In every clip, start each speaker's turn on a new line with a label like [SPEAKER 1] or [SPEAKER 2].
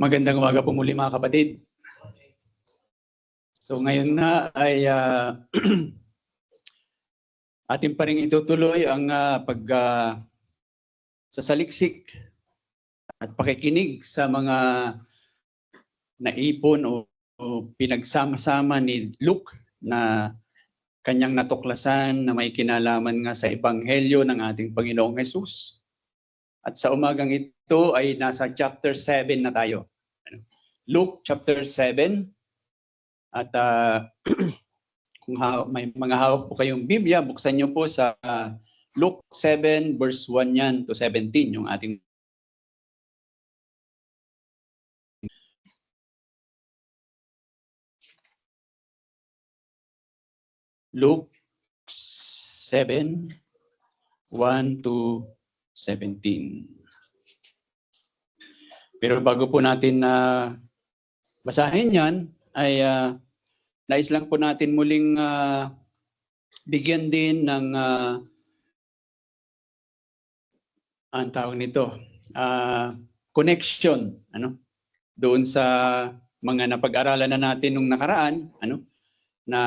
[SPEAKER 1] Magandang umaga po muli mga kapatid. So ngayon na ay atin pa rin itutuloy ang sasaliksik at pakikinig sa mga naipon o pinagsama-sama ni Luke na kanyang natuklasan na may kinalaman nga sa Ebanghelyo ng ating Panginoong Hesus. At sa umagang ito ay nasa chapter 7 na tayo. Luke chapter 7. At kung may mga hawak po kayong Biblia, buksan niyo po sa Luke 7 verse 1 yan to 17 yung ating Luke 7 1 to 17. Pero bago po natin basahin yan, ay nais lang po natin muling bigyan din ng ang tawag nito, connection, doon sa mga napag-aralan na natin nung nakaraan, na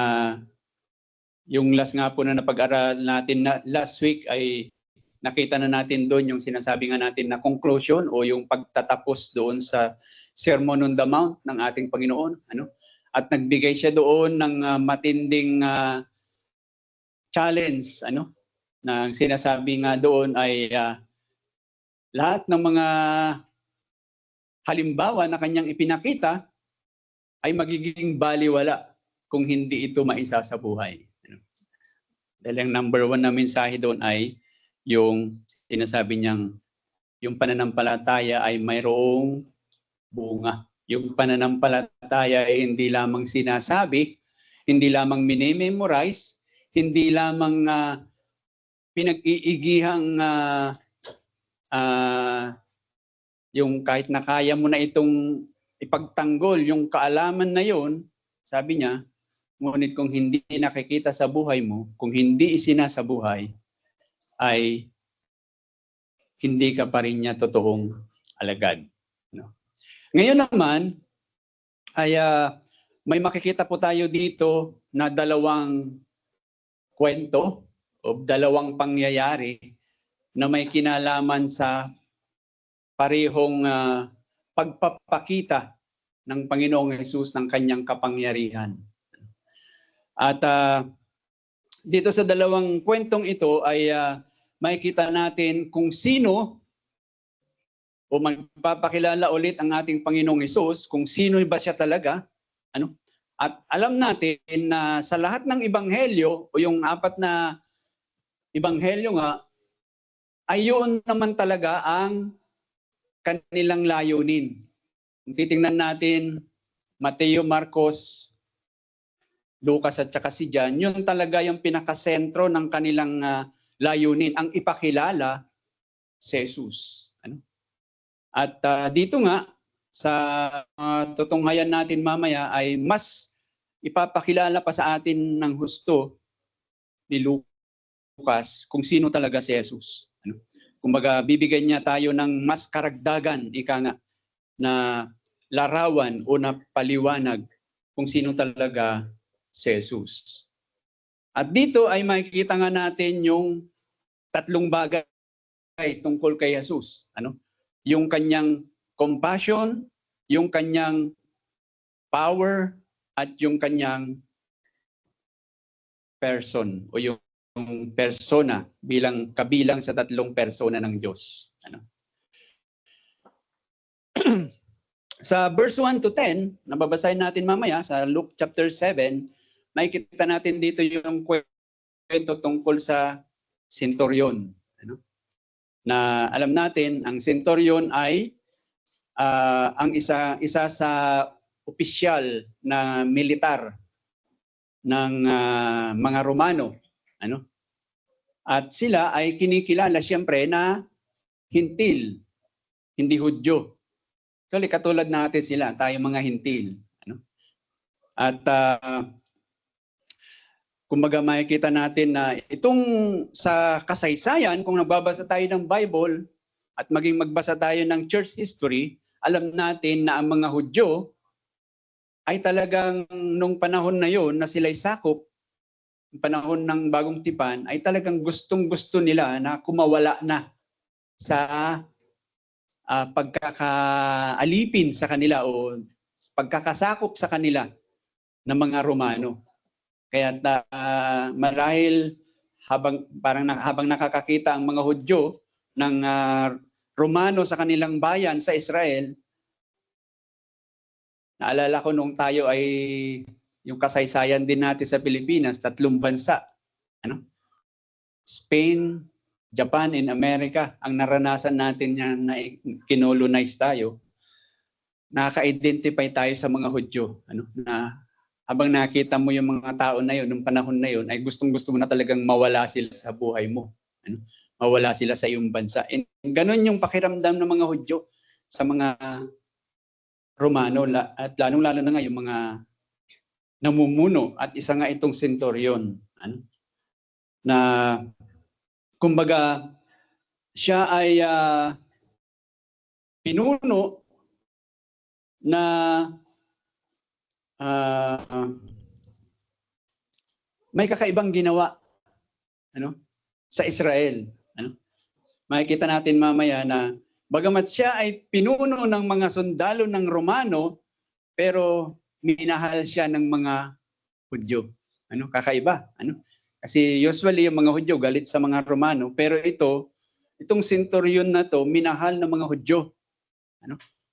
[SPEAKER 1] yung last nga po na napag-aralan natin na last week ay nakita na natin doon yung sinasabi nga natin na conclusion o yung pagtatapos doon sa Sermon on the Mount ng ating Panginoon, At nagbigay siya doon ng matinding challenge, na sinasabi nga doon ay lahat ng mga halimbawa na kanyang ipinakita ay magiging baliwala kung hindi ito maisa sa buhay. Dahil ang number 1 na mensahe doon ay yung sinasabi niyang yung pananampalataya ay mayroong bunga. Yung pananampalataya ay hindi lamang sinasabi, hindi lamang minimemorize, hindi lamang pinag-iigihang yung kahit na kaya mo na itong ipagtanggol yung kaalaman na yon, sabi niya, ngunit kung hindi nakikita sa buhay mo, kung hindi isina sa buhay, ay hindi ka pa rin niya totoong alagad. Ngayon naman, ay may makikita po tayo dito na dalawang kwento o dalawang pangyayari na may kinalaman sa parehong pagpapakita ng Panginoong Hesus ng kanyang kapangyarihan. At dito sa dalawang kwentong ito ay makikita natin kung sino o magpapakilala ulit ang ating Panginoong Hesus, kung sino ba siya talaga. At alam natin na sa lahat ng ebanghelyo o yung 4 na ebanghelyo nga, ay yun naman talaga ang kanilang layunin. Kung titingnan natin, Mateo, Marcos, Lucas at saka si John, yun talaga yung pinakasentro ng kanilang layunin, ang ipakilala si Jesus. At dito nga, sa tutunghayan natin mamaya ay mas ipapakilala pa sa atin ng husto ni Lucas kung sino talaga si Jesus. Kumbaga, bibigyan niya tayo ng mas karagdagan, na larawan o na paliwanag kung sino talaga si Jesus. At dito ay makikita nga natin yung 3 bagay tungkol kay Jesus. Yung kanyang compassion, yung kanyang power, at yung kanyang person o yung persona bilang kabilang sa 3 persona ng Diyos. Sa verse 1 to 10, nababasahin natin mamaya sa Luke chapter 7, makikita natin dito yung kwento tungkol sa centurion. Na alam natin, ang centurion ay ang isa sa opisyal na militar ng mga Romano. At sila ay kinikilala siyempre na hintil, hindi Hudyo. So, katulad natin sila, tayo mga hintil. At kumbaga makikita natin na itong sa kasaysayan, kung nagbabasa tayo ng Bible at maging magbasa tayo ng church history, alam natin na ang mga Hudyo ay talagang nung panahon na yon na sila'y sakop, panahon ng Bagong Tipan, ay talagang gustong-gusto nila na kumawala na sa pagkakaalipin sa kanila o pagkakasakop sa kanila ng mga Romano. Kaya marahil habang nakakakita ang mga Hudyo ng Romano sa kanilang bayan sa Israel, naalala ko nung tayo ay yung kasaysayan din natin sa Pilipinas, 3 bansa. Spain, Japan, and America, ang naranasan natin yan na kinolonize tayo. Nakaka-identify tayo sa mga Hudyo. Na habang nakita mo yung mga tao na yun, nung panahon na yun, ay gustong-gusto mo na talagang mawala sila sa buhay mo. Mawala sila sa iyong bansa. And ganun yung pakiramdam ng mga Hudyo sa mga Romano, at lalong-lalo na nga yung mga namumuno, at isa nga itong centurion. Na kumbaga siya ay pinuno na may kakaibang ginawa sa Israel. Makikita natin mamaya na bagamat siya ay pinuno ng mga sundalo ng Romano, pero minahal siya ng mga Hudyo. Kakaiba. Kasi usually yung mga Hudyo galit sa mga Romano, pero itong centurion na to, minahal ng mga Hudyo.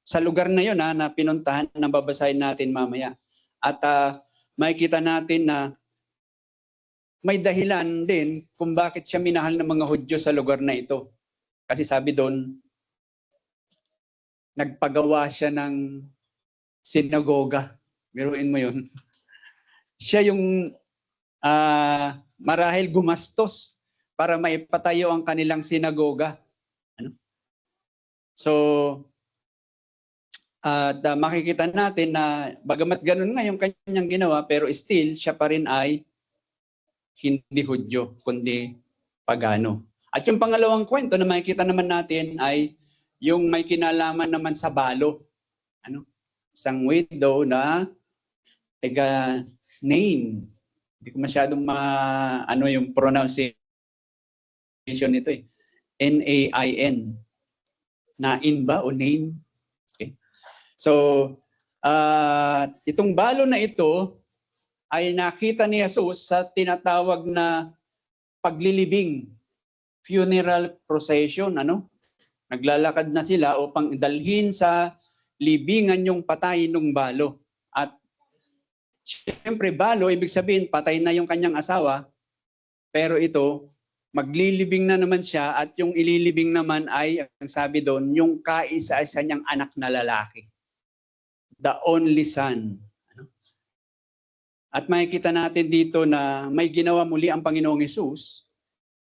[SPEAKER 1] Sa lugar na yun na pinuntahan, na babasahin natin mamaya. At makikita natin na may dahilan din kung bakit siya minahal ng mga Hudyo sa lugar na ito. Kasi sabi doon, nagpagawa siya ng sinagoga. Biruin mo yun. Siya yung marahil gumastos para maipatayo ang kanilang sinagoga. So, makikita natin na bagamat ganun nga yung kanyang ginawa, pero still, siya pa rin ay hindi Hudyo, kundi pagano. At yung pangalawang kwento na makikita naman natin ay yung may kinalaman naman sa balo. Isang widow na taga Nain. Hindi ko masyadong yung pronunciation nito eh. N-A-I-N. Nain ba o Nain? Okay. So, itong balo na ito ay nakita ni Jesus sa tinatawag na paglilibing, funeral procession. Naglalakad na sila upang dalhin sa libingan yung patay ng balo. At siyempre balo, ibig sabihin patay na yung kanyang asawa, pero ito, maglilibing na naman siya, at yung ililibing naman ay, ang sabi doon, yung kaisa-isa niyang anak na lalaki. The only son. At makikita natin dito na may ginawa muli ang Panginoong Hesus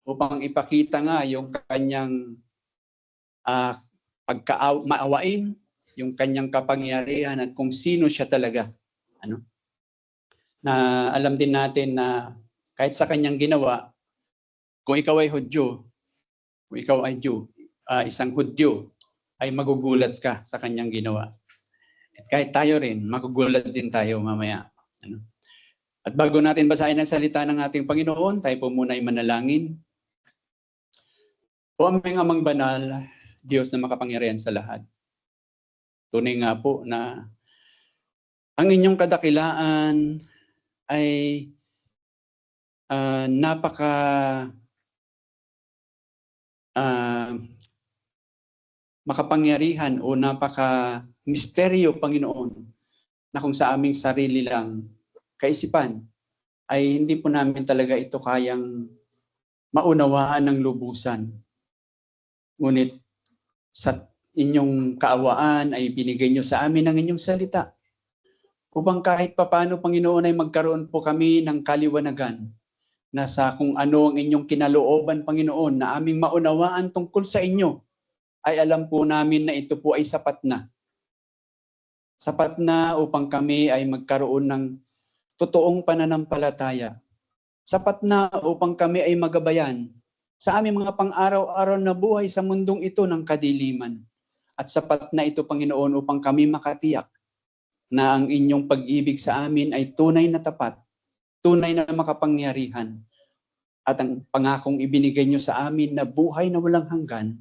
[SPEAKER 1] upang ipakita nga yung kanyang maawain, yung kanyang kapangyarihan, at kung sino siya talaga. Na alam din natin na kahit sa kanyang ginawa, kung ikaw ay Hudyo, kung ikaw ay Jew, isang Hudyo, ay magugulat ka sa kanyang ginawa. At kahit tayo rin, magugulat din tayo mamaya. At bago natin basahin ang salita ng ating Panginoon, tayo po muna ay manalangin. O aming amang banal, Diyos na makapangyarihan sa lahat. Tunay nga po na ang inyong kadakilaan ay napaka makapangyarihan o napaka misteryo, Panginoon, na kung sa aming sarili lang kaisipan ay hindi po namin talaga ito kayang maunawaan ng lubusan. Ngunit sa inyong kaawaan ay binigay nyo sa amin ang inyong salita upang kahit papano, Panginoon, ay magkaroon po kami ng kaliwanagan na sa kung ano ang inyong kinalooban, Panginoon, na aming maunawaan tungkol sa inyo, ay alam po namin na ito po ay sapat na. Sapat na upang kami ay magkaroon ng totoong pananampalataya. Sapat na upang kami ay magabayan sa aming mga pang-araw-araw na buhay sa mundong ito ng kadiliman. At sapat na ito, Panginoon, upang kami makatiyak na ang inyong pag-ibig sa amin ay tunay na tapat, tunay na makapangyarihan. At ang pangakong ibinigay nyo sa amin na buhay na walang hanggan,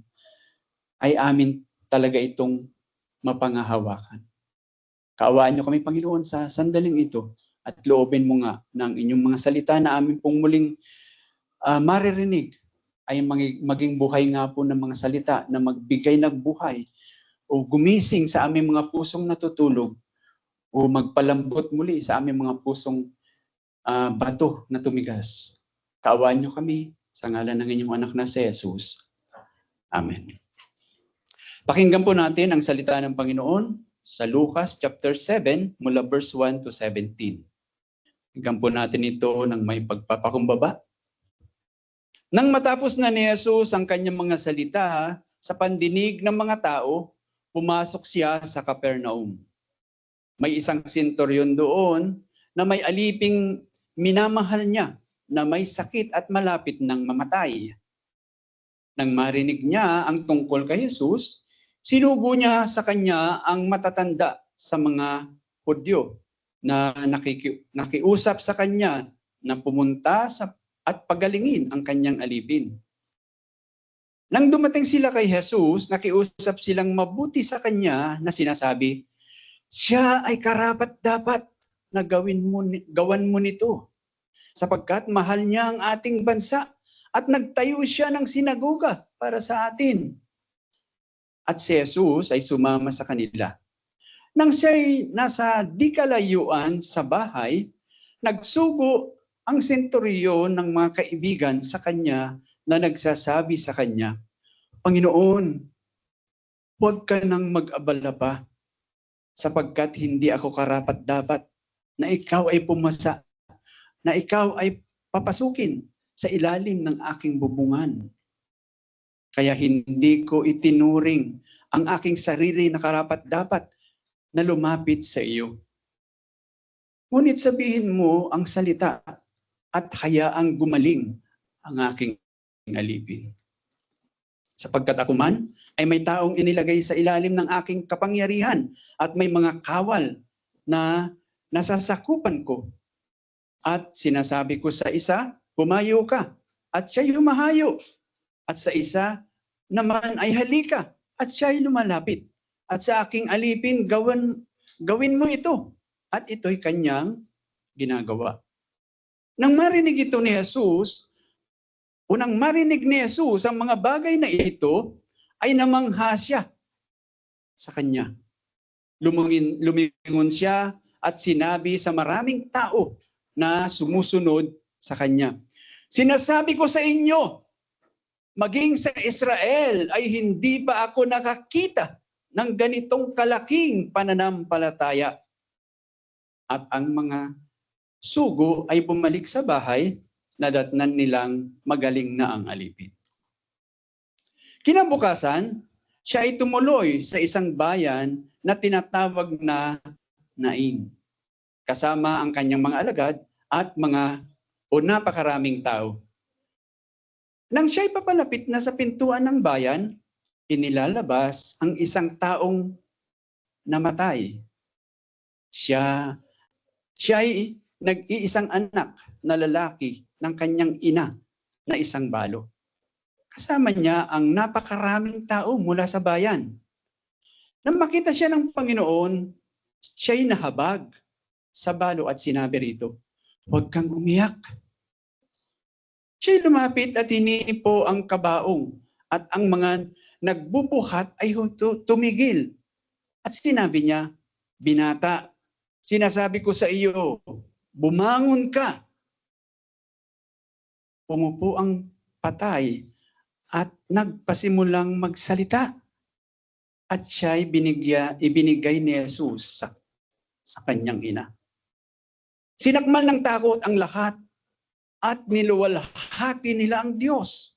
[SPEAKER 1] ay amin talaga itong mapangahawakan. Kaawaan nyo kami, Panginoon, sa sandaling ito at loobin mo nga ng inyong mga salita na amin pong muling maririnig ay maging buhay nga po ng mga salita na magbigay ng buhay o gumising sa aming mga pusong natutulog o magpalambot muli sa aming mga pusong bato na tumigas. Kaawaan nyo kami sa ngalan ng inyong anak na si Jesus. Amen. Pakinggan po natin ang salita ng Panginoon sa Lucas chapter 7 mula verse 1 to 17. Pakinggan po natin ito ng may pagpapakumbaba. Nang matapos na ni Jesus ang kanyang mga salita sa pandinig ng mga tao, pumasok siya sa Capernaum. May isang senturyon doon na may aliping minamahal niya na may sakit at malapit ng mamatay. Nang marinig niya ang tungkol kay Jesus, sinugo niya sa kanya ang matatanda sa mga Hudyo na nakiusap sa kanya na pumunta at pagalingin ang kanyang alipin. Nang dumating sila kay Jesus, nakiusap silang mabuti sa kanya na sinasabi, siya ay karapat-dapat na gawan mo nito, sapagkat mahal niya ang ating bansa at nagtayo siya ng sinagoga para sa atin. At si Jesus ay sumama sa kanila. Nang siya'y nasa di kalayuan sa bahay, nagsugo ang senturyon ng mga kaibigan sa kanya na nagsasabi sa kanya, Panginoon, huwag ka nang mag-abala pa, sapagkat hindi ako karapat-dapat na ikaw ay pumasa, na ikaw ay papasukin sa ilalim ng aking bubungan. Kaya hindi ko itinuring ang aking sarili na karapat-dapat na lumapit sa iyo. Ngunit sabihin mo ang salita at hayaang gumaling ang aking alipin. Sapagkat ako man ay may taong inilagay sa ilalim ng aking kapangyarihan at may mga kawal na nasasakupan ko. At sinasabi ko sa isa, humayo ka, at siya'y humahayo. At sa isa naman ay halika, at siya'y lumalapit. At sa aking alipin, gawin mo ito. At ito'y kanyang ginagawa. Nang marinig ito ni Jesus, unang marinig ni Jesus ang mga bagay na ito, ay namangha siya sa kanya. Lumingon siya at sinabi sa maraming tao na sumusunod sa kanya, sinasabi ko sa inyo, maging sa Israel ay hindi pa ako nakakita ng ganitong kalaking pananampalataya. At ang mga sugo ay bumalik sa bahay, nadatnan nilang magaling na ang alipin. Kinabukasan, siya ay tumuloy sa isang bayan na tinatawag na Nain, kasama ang kanyang mga alagad at napakaraming tao. Nang siya'y papalapit na sa pintuan ng bayan, inilalabas ang isang taong namatay. Siya'y nag-iisang anak na lalaki ng kanyang ina na isang balo. Kasama niya ang napakaraming tao mula sa bayan. Nang makita siya ng Panginoon, siya'y nahabag sa balo at sinabi rito, huwag kang umiyak. Siya'y lumapit at hinipo ang kabaong at ang mga nagbubuhat ay tumigil. At sinabi niya, binata, sinasabi ko sa iyo, bumangon ka. Pumupo ang patay at nagpasimulang magsalita. At siya'y ibinigay ni Jesus sa kanyang ina. Sinakmal ng takot ang lahat at niluwalhati nila ang Diyos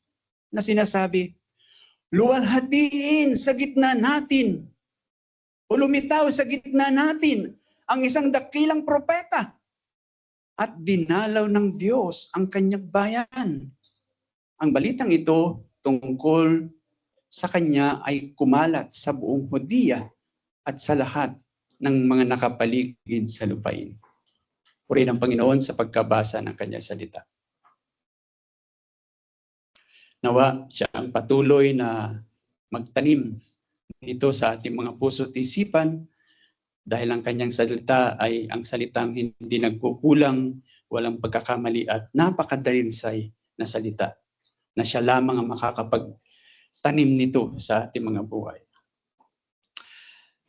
[SPEAKER 1] na sinasabi, luwalhatiin sa gitna natin o lumitaw sa gitna natin ang isang dakilang propeta at dinalaw ng Diyos ang kanyang bayan. Ang balitang ito tungkol sa kanya ay kumalat sa buong Hudiya at sa lahat ng mga nakapaligid sa lupain. Purihin ang Panginoon sa pagkabasa ng kanyang salita. Nawa siya ang patuloy na magtanim dito sa ating mga puso at isipan dahil ang kanyang salita ay ang salitang hindi nagkukulang, walang pagkakamali at napakadalinsay na salita na siya lamang ang makakapagtanim nito sa ating mga buhay.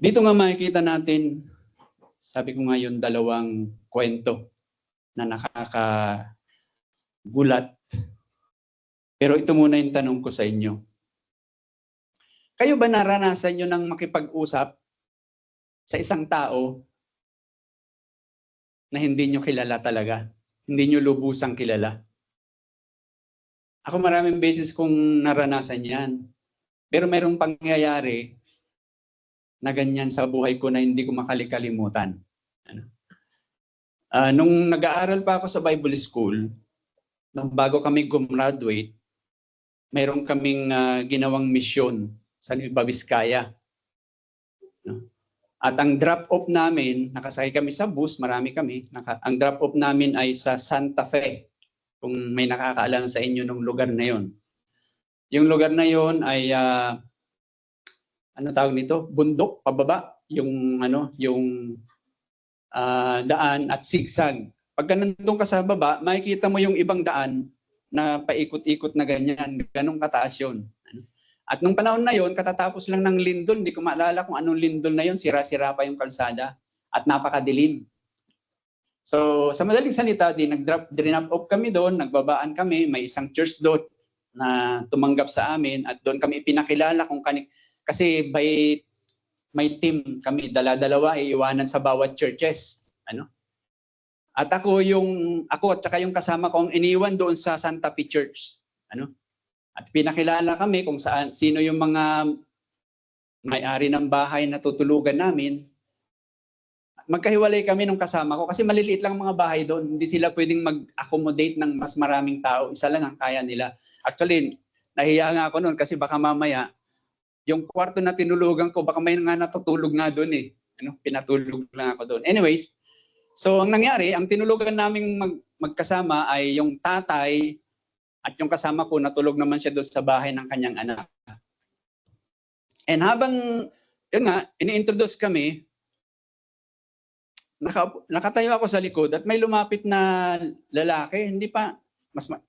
[SPEAKER 1] Dito nga makikita natin, sabi ko ngayon, dalawang kwento na nakakagulat. Pero ito muna yung tanong ko sa inyo. Kayo ba naranasan nyo ng makipag-usap sa isang tao na hindi nyo kilala talaga? Hindi nyo lubusang kilala? Ako maraming beses kong naranasan yan. Pero mayroong pangyayari na ganyan sa buhay ko na hindi ko makalikalimutan. Nung nag-aaral pa ako sa Bible School, nung bago kami gumraduate, mayroong kaming ginawang misyon sa Nueva Vizcaya. At ang drop-off namin, nakasakay kami sa bus, marami kami. Ang drop-off namin ay sa Santa Fe, kung may nakakaalam sa inyo ng lugar na yon. Yung lugar na yon ay, ano tawag nito? Bundok, pababa. Yung daan at sigsag. Pagka nandun ka sa baba, makikita mo yung ibang daan na paikot-ikot na ganyan. Ganong kataas yun. At nung panahon na yon, katatapos lang ng lindol, hindi ko maalala kung anong lindol na yon, sira-sira pa yung kalsada at napakadilim. So sa madaling salita, nag-drop off kami doon, nagbabaan kami, may isang church doon na tumanggap sa amin at doon kami ipinakilala kasi may team kami, dala-dalawa, iiwanan sa bawat churches. At ako at saka yung kasama ko ang iniwan doon sa Santa Fe Church. At pinakilala kami kung sino yung mga may-ari ng bahay na tutulugan namin. Magkahiwalay kami nung kasama ko kasi maliliit lang mga bahay doon. Hindi sila pwedeng mag-accommodate ng mas maraming tao. Isa lang ang kaya nila. Actually, nahiya nga ako noon kasi baka mamaya yung kwarto na tinulugan ko, baka may nga natutulog nga doon eh. Pinatulog lang ako doon. Anyways, so ang nangyari, ang tinulugan naming magkasama ay yung tatay at yung kasama ko, natulog naman siya doon sa bahay ng kanyang anak. And habang, yun nga, ini-introduce kami, nakatayo ako sa likod at may lumapit na lalaki, hindi pa,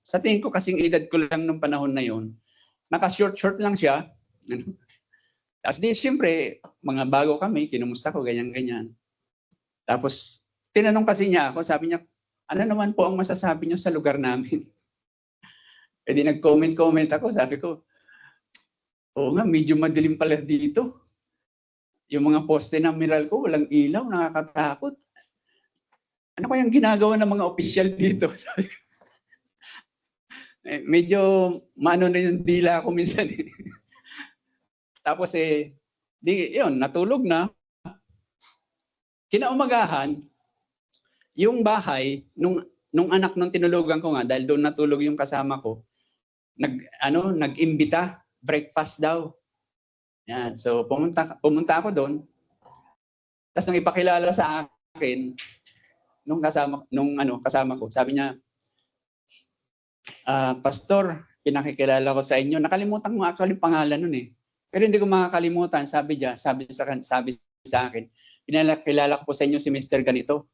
[SPEAKER 1] sa tingin ko kasing edad ko lang nung panahon na yun, naka-short lang siya. Tapos siyempre, mga bago kami, kinumusta ko, ganyan-ganyan. Tapos, tinanong kasi niya ako, sabi niya, ano naman po ang masasabi niyo sa lugar namin? E di nag-comment ako, sabi ko, oo nga, medyo madilim pala dito. Yung mga poste ng Meralco, walang ilaw, nakakatakot. Ano kayang ginagawa ng mga opisyal dito? Sabi ko. Medyo maano na yung dila ko minsan. Tapos yun, natulog na. Kinaumagahan, yung bahay, nung anak nung tinulugan ko nga, dahil doon natulog yung kasama ko, nag-imbita, breakfast daw. Yan. So pumunta ako doon. Tapos nang ipakilala sa akin nung kasama ko, sabi niya, Pastor, pinakikilala ko sa inyo. Nakalimutan ko actually pangalan nun eh. Pero hindi ko makakalimutan, sabi sa akin, pinakilala ko po sa inyo si Mr. Ganito.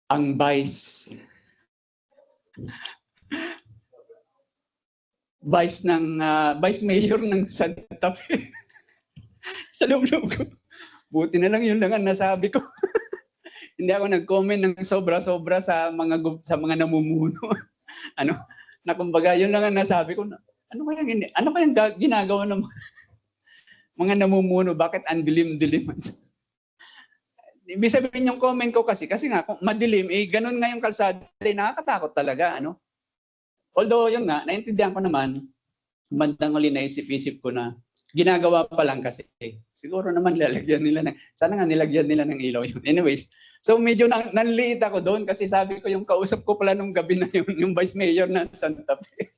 [SPEAKER 1] Ang vice mayor ng Santa Fe. Sa loob-loob ko. Buti na lang yun lang ang nasabi ko. Hindi ako nag-comment ng sobra-sobra sa mga namumuno. Na kumbaga yun lang ang nasabi ko. Ano kayang ginagawa ng mga namumuno? Bakit ang dilim-dilim? Ibig sabihin yung comment ko kasi nga kung madilim, ganun nga yung kalsada, nakakatakot talaga, Although yun nga, naintindihan ko naman, bandang uli naisip-isip ko na ginagawa pa lang kasi. Siguro naman sana nga nilagyan nila ng ilaw yun. Anyways, so medyo nanliit ako doon kasi sabi ko yung kausap ko pala nung gabi na yun, yung Vice Mayor na Santa Fe.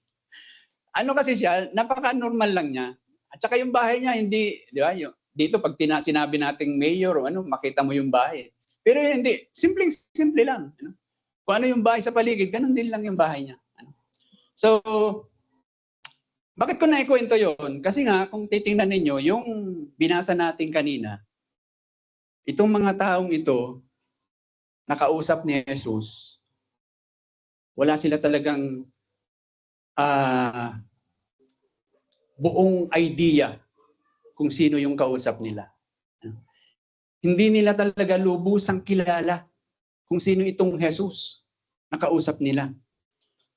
[SPEAKER 1] Ano kasi siya, napaka-normal lang niya. At saka yung bahay niya, hindi, di ba? Dito, pag sinabi nating mayor o ano, makita mo yung bahay. Pero hindi, simple lang. Ano? Kung ano yung bahay sa paligid, ganun din lang yung bahay niya. Ano? So, bakit ko naikwento yon? Kasi nga, kung titingnan ninyo, yung binasa natin kanina, itong mga taong ito, nakausap ni Jesus, wala sila talagang buong idea kung sino yung kausap nila. Hindi nila talaga lubusang kilala kung sino itong Jesus na kausap nila.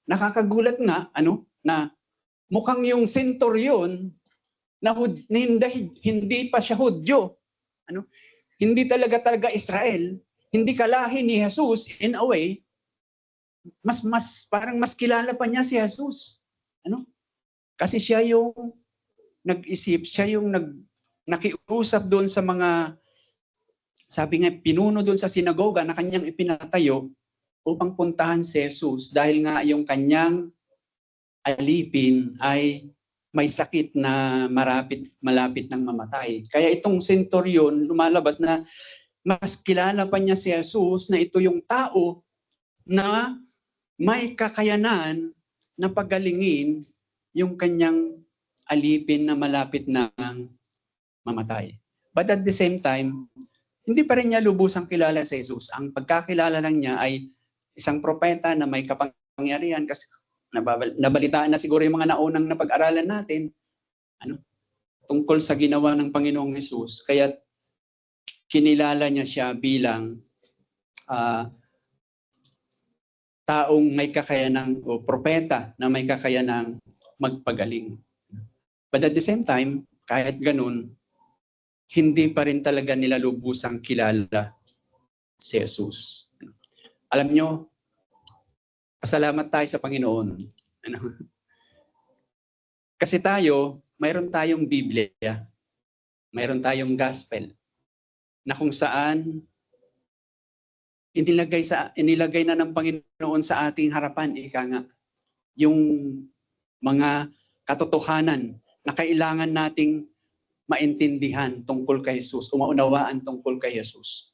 [SPEAKER 1] Nakakagulat nga, na mukhang yung centurion na hindi pa siya Hudyo. Hindi talaga Israel, hindi kalahi ni Jesus in a way, parang mas kilala pa niya si Jesus. Kasi siya yung nag-isip, siya yung nakiusap doon sa mga, sabi nga, pinuno doon sa sinagoga na kanyang ipinatayo upang puntahan si Jesus dahil nga yung kanyang alipin ay may sakit na malapit ng mamatay. Kaya itong centurion, lumalabas na mas kilala pa niya si Jesus na ito yung tao na may kakayanan na pagalingin yung kanyang alipin na malapit ng mamatay. But at the same time, hindi pa rin niya lubusang kilala si Jesus. Ang pagkakilala lang niya ay isang propeta na may kapangyarihan kasi nabalitaan na siguro yung mga naunang napag-aralan natin tungkol sa ginawa ng Panginoong Jesus. Kaya kinilala niya siya bilang taong may kakayanang o propeta na may kakayanang magpagaling. But at the same time, kahit ganun, hindi pa rin talaga nila lubusang kilala si Jesus. Alam nyo, pasalamat tayo sa Panginoon. Kasi mayroon tayong Biblia, mayroon tayong gospel, na kung saan inilagay na ng Panginoon sa ating harapan, yung mga katotohanan na kailangan nating maintindihan tungkol kay Jesus, umaunawaan tungkol kay Jesus.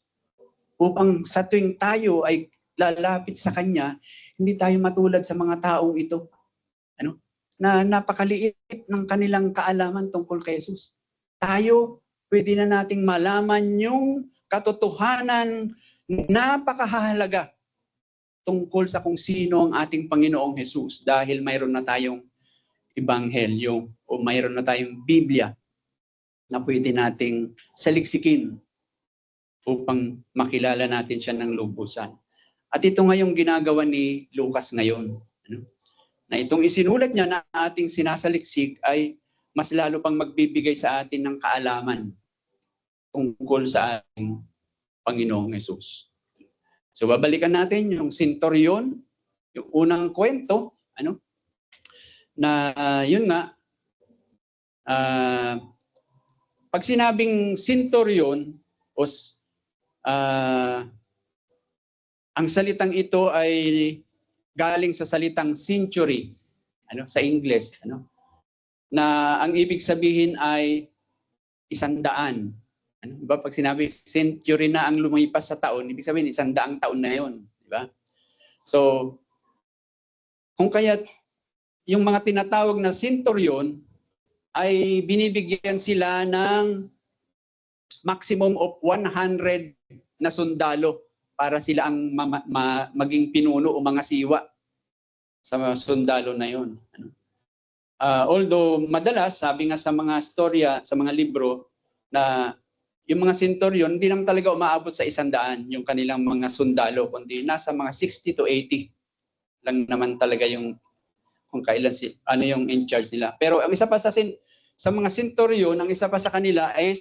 [SPEAKER 1] Upang sa tuwing tayo ay lalapit sa Kanya, hindi tayo matulad sa mga taong ito. Na napakaliit ng kanilang kaalaman tungkol kay Jesus. Tayo, pwede na nating malaman yung katotohanan napakahalaga tungkol sa kung sino ang ating Panginoong Jesus dahil mayroon na tayong ebanghelyo o mayroon na tayong Biblia na pwede nating saliksikin upang makilala natin siya ng lubusan. At ito nga yung ginagawa ni Lucas ngayon. Na itong isinulat niya na ating sinasaliksik ay mas lalo pang magbibigay sa atin ng kaalaman tungkol sa ating Panginoong Jesus. So babalikan natin yung centurion, yung unang kwento, na yun nga, pag sinabing centurion, ang salitang ito ay galing sa salitang century, sa English, na ang ibig sabihin ay 100. Diba? Pag sinabi century na ang lumipas sa taon, ibig sabihin 100 taon na yun. Diba? So, kung kaya yung mga tinatawag na centurion ay binibigyan sila ng maximum of 100 na sundalo para sila ang maging pinuno o mga siwa sa mga sundalo na yun. Although madalas, sabi nga sa mga storya, sa mga libro, na yung mga centurion, hindi naman talaga umaabot sa 100 yung kanilang mga sundalo, kundi nasa mga 60 to 80 lang naman talaga yung kung kailan yung in charge nila. Pero ang isa pa sa mga centurion, ang isa pa sa kanila ay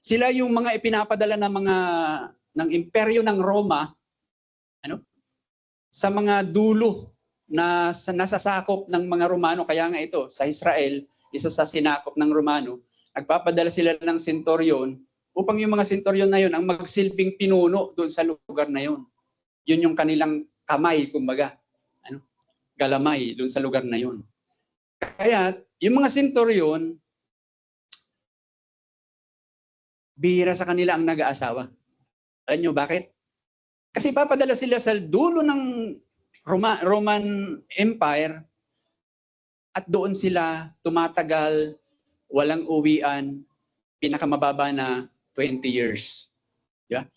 [SPEAKER 1] sila yung mga ipinapadala ng imperyo ng Roma sa mga dulo na nasasakop ng mga Romano. Kaya nga ito, sa Israel, isa sa sinakop ng Romano, nagpapadala sila ng centurion upang yung mga centurion na yun ang magsilbing pinuno doon sa lugar na yun. Yun yung kanilang kamay, kumbaga. Galamay doon sa lugar na yun. Kaya yung mga senturyon, bihira sa kanila ang nag-aasawa. Alam nyo bakit? Kasi papadala sila sa dulo ng Roman Empire at doon sila tumatagal, walang uwian, pinakamababa na 20 years. Diba?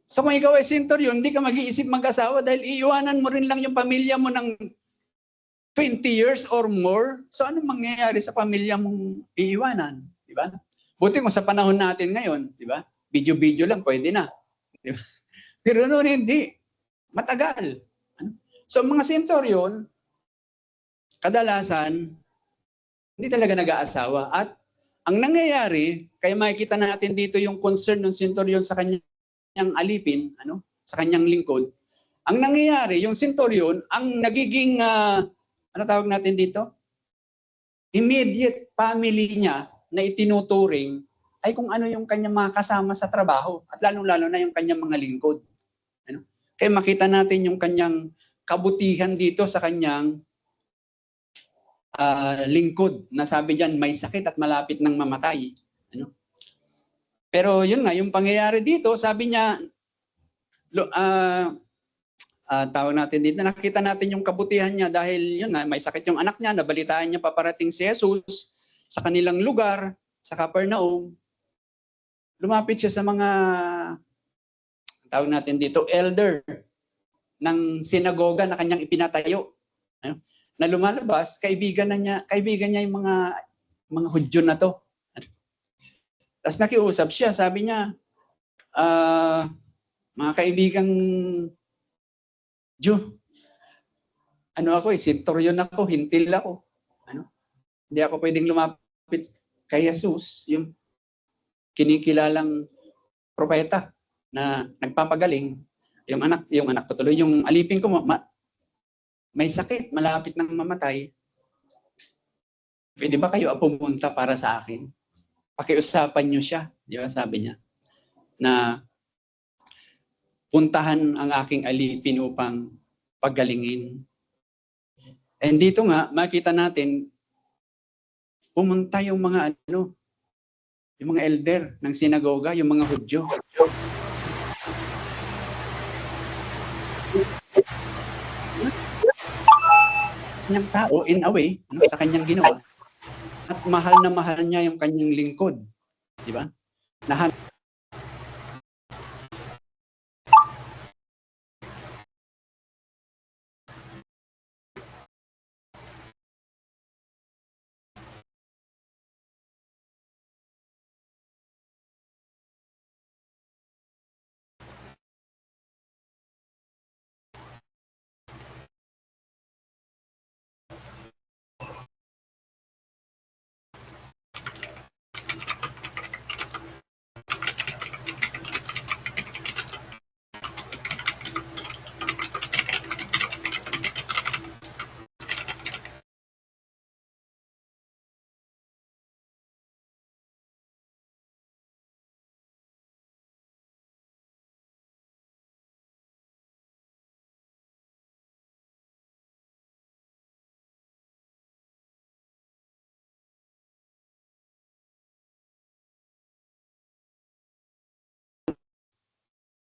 [SPEAKER 1] So kung ikaw ay senturyon, hindi ka mag-iisip mag-asawa dahil iiwanan mo rin lang yung pamilya mo ng 20 years or more. So anong mangyayari sa pamilya mong iiwanan? Diba? Buti kung sa panahon natin ngayon, diba? Video-video lang, pwede na. Diba? Pero noon hindi. Matagal. So mga senturyon, kadalasan, hindi talaga nag-aasawa. At ang nangyayari, kaya makikita natin dito yung concern ng senturyon sa kanyang alipin, sa kanyang lingkod. Ang nangyayari, yung senturyon, ang nagiging, ano tawag natin dito? Immediate family niya na itinuturing ay kung ano yung kanyang mga kasama sa trabaho at lalong-lalo na yung kanyang mga lingkod. Kaya makita natin yung kanyang kabutihan dito sa kanyang lingkod na sabi diyan may sakit at malapit ng mamatay. Pero yun nga, yung pangyayari dito, sabi niya, tawag natin dito, nakita natin yung kabutihan niya dahil yun nga, may sakit yung anak niya, nabalitaan niya paparating si Jesus sa kanilang lugar, sa Capernaum. Lumapit siya sa mga, tawag natin dito, elder ng sinagoga na kanyang ipinatayo. Na lumalabas, kaibigan niya yung mga Hudyo na to. Tapos nakiusap siya, sabi niya, mga kaibigang Jew, senturyon ako, hintil ako. Hindi ako pwedeng lumapit kay Jesus, yung kinikilalang propeta na nagpapagaling. Yung anak ko tuloy, yung alipin ko, may sakit, malapit nang mamatay. Pwede ba kayo pumunta para sa akin? Pakiusapan niyo siya, di ba sabi niya, na puntahan ang aking alipin upang paggalingin. And dito nga, makita natin, pumunta yung mga yung mga elder ng sinagoga, yung mga Hudyo. Kanyang tao, in a way, sa kanyang ginawa. At mahal na mahal niya yung kanyang lingkod. Di ba?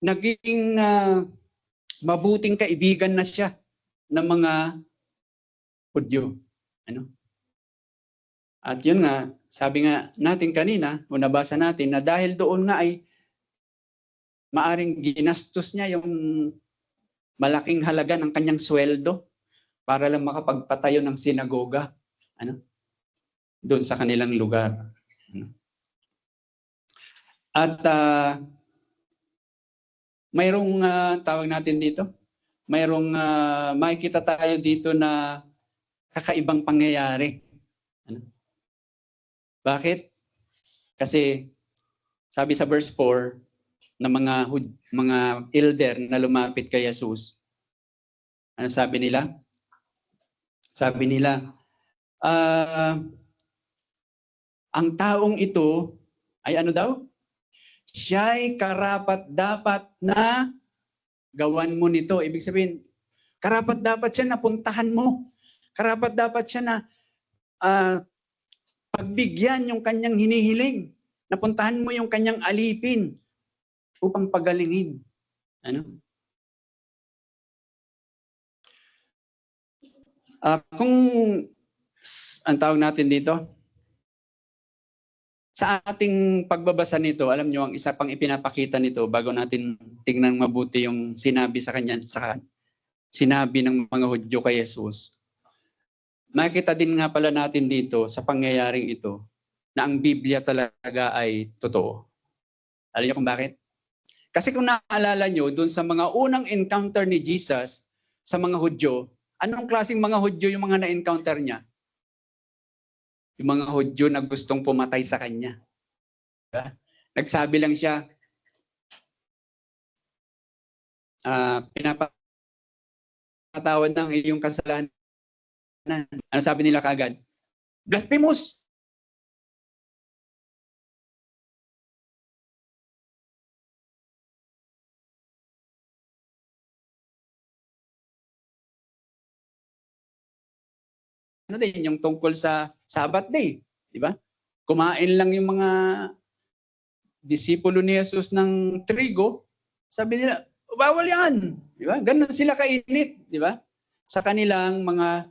[SPEAKER 1] Naging mabuting kaibigan na siya ng mga Hudyo. At yun nga, sabi nga natin kanina, o nabasa natin, na dahil doon nga ay maaring ginastos niya yung malaking halaga ng kanyang sweldo para lang makapagpatayo ng sinagoga doon sa kanilang lugar. At mayroong tawag natin dito, mayroong makikita tayo dito na kakaibang pangyayari. Bakit? Kasi sabi sa verse 4 na mga elder na lumapit kay Jesus, ano sabi nila? Sabi nila, ang taong ito ay ano daw? Siya'y karapat-dapat na gawan mo nito. Ibig sabihin, karapat-dapat siya na puntahan mo. Karapat-dapat siya na pagbigyan yung kanyang hinihiling. Napuntahan mo yung kanyang alipin upang pagalingin. Ano? Kung ang tawag natin dito, sa ating pagbabasa nito, alam nyo, ang isa pang ipinapakita nito bago natin tingnan mabuti yung sinabi sa kanya, sinabi ng mga Hudyo kay Jesus. Makita din nga pala natin dito sa pangyayaring ito na ang Biblia talaga ay totoo. Alam niyo kung bakit? Kasi kung naalala nyo, dun sa mga unang encounter ni Jesus sa mga Hudyo, anong klaseng mga Hudyo yung mga na-encounter niya? Yung mga Hudyo na gustong pumatay sa kanya. Diba? Nagsabi lang siya, pinapatawad ng iyong kasalanan. Ano sabi nila kaagad? Blasphemous! Ano din yung tungkol sa Sabbath day, di ba? Kumain lang yung mga disipulo ni Jesus ng trigo, sabi nila, bawal yan, di ba? Ganun sila kainit, di ba? Sa kanilang mga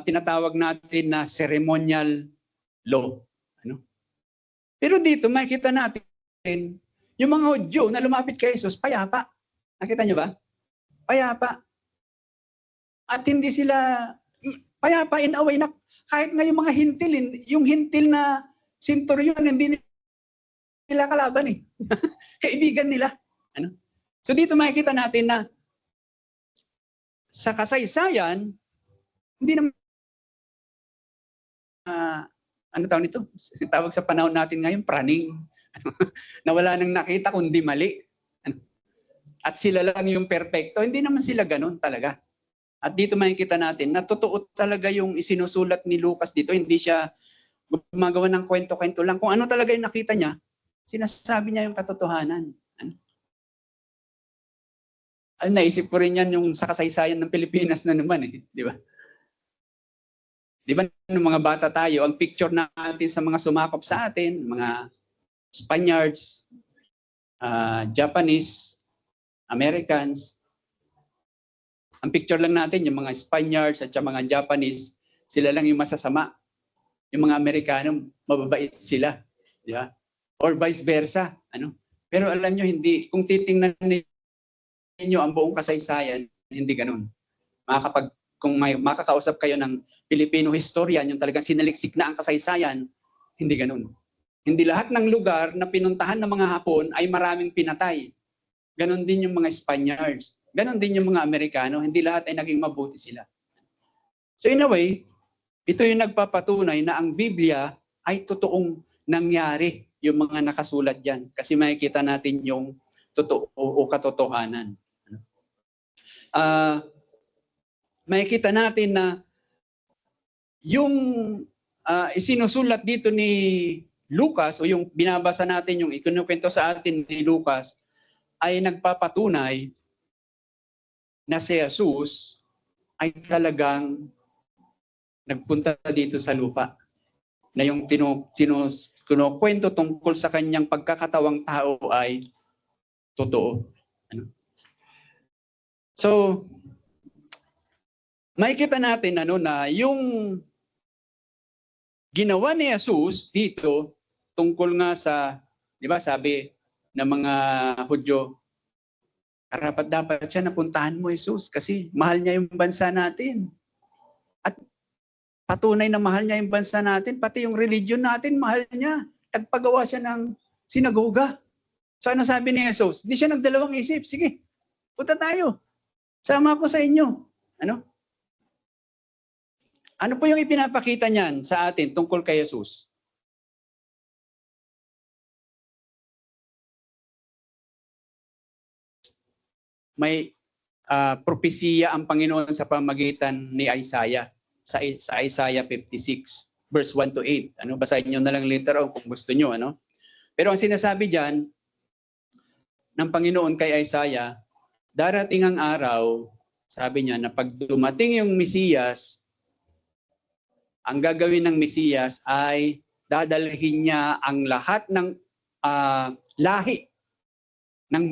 [SPEAKER 1] tinatawag natin na ceremonial law, ano? Pero dito makikita natin yung mga Hudyo na lumapit kay Jesus, payapa. Nakita niyo ba? Payapa. At hindi sila payapa in a way na kahit nga yung mga hintil, yung hintil na centurion, hindi nila kalaban eh. Kaibigan nila. Ano? So dito makikita natin na sa kasaysayan, hindi naman ano tawag nito? Tawag sa panahon natin ngayon, praning. Na wala nang nakita kundi mali. At sila lang yung perfecto. Hindi naman sila ganun talaga. At dito makikita natin na totoo talaga yung isinusulat ni Lucas dito. Hindi siya gumagawa ng kwento-kwento lang. Kung ano talaga yung nakita niya, sinasabi niya yung katotohanan. Naisip ko rin yan yung sa kasaysayan ng Pilipinas na naman eh. Di ba? Di ba nung mga bata tayo, ang picture natin sa mga sumakop sa atin, mga Spaniards, Japanese, Americans, ang picture lang natin, yung mga Spaniards at yung mga Japanese, sila lang yung masasama. Yung mga Amerikano, mababait sila. Di ba? Or vice versa. Ano? Pero alam nyo, hindi, kung titingnan ninyo ang buong kasaysayan, hindi ganun. Kung may makakausap kayo ng Filipino historian, yung talagang sinaliksik na ang kasaysayan, hindi ganun. Hindi lahat ng lugar na pinuntahan ng mga Hapon ay maraming pinatay. Ganon din yung mga Spaniards. Ganon din yung mga Amerikano. Hindi lahat ay naging mabuti sila. So in a way, ito yung nagpapatunay na ang Biblia ay totoong nangyari yung mga nakasulat dyan. Kasi makikita natin yung totoo o katotohanan. Makikita natin na yung isinusulat dito ni Lucas o yung binabasa natin, yung ikinukwento sa atin ni Lucas, ay nagpapatunay na si Jesus ay talagang nagpunta dito sa lupa. Na yung kinukwento tungkol sa kanyang pagkakatawang tao ay totoo. Ano? So, makikita natin na yung ginawa ni Jesus dito tungkol nga sa, di ba sabi ng mga Hudyo, dapat siya napuntahan mo Jesus kasi mahal niya yung bansa natin. At patunay na mahal niya yung bansa natin, pati yung religion natin mahal niya. Nagpagawa siya ng sinagoga. So ano sabi ni Jesus? Hindi siya nagdalawang isip. Sige, punta tayo. Sama ko sa inyo. Ano? Ano po yung ipinapakita niyan sa atin tungkol kay Jesus? May propesiya ang Panginoon sa pamagitan ni Isaiah sa Isaiah 56 verse 1 to 8. Ano, basahin niyo na lang later on kung gusto niyo, ano? Pero ang sinasabi diyan ng Panginoon kay Isaiah, darating ang araw, sabi niya, na pag dumating yung Mesiyas, ang gagawin ng Mesiyas ay dadalhin niya ang lahat ng lahi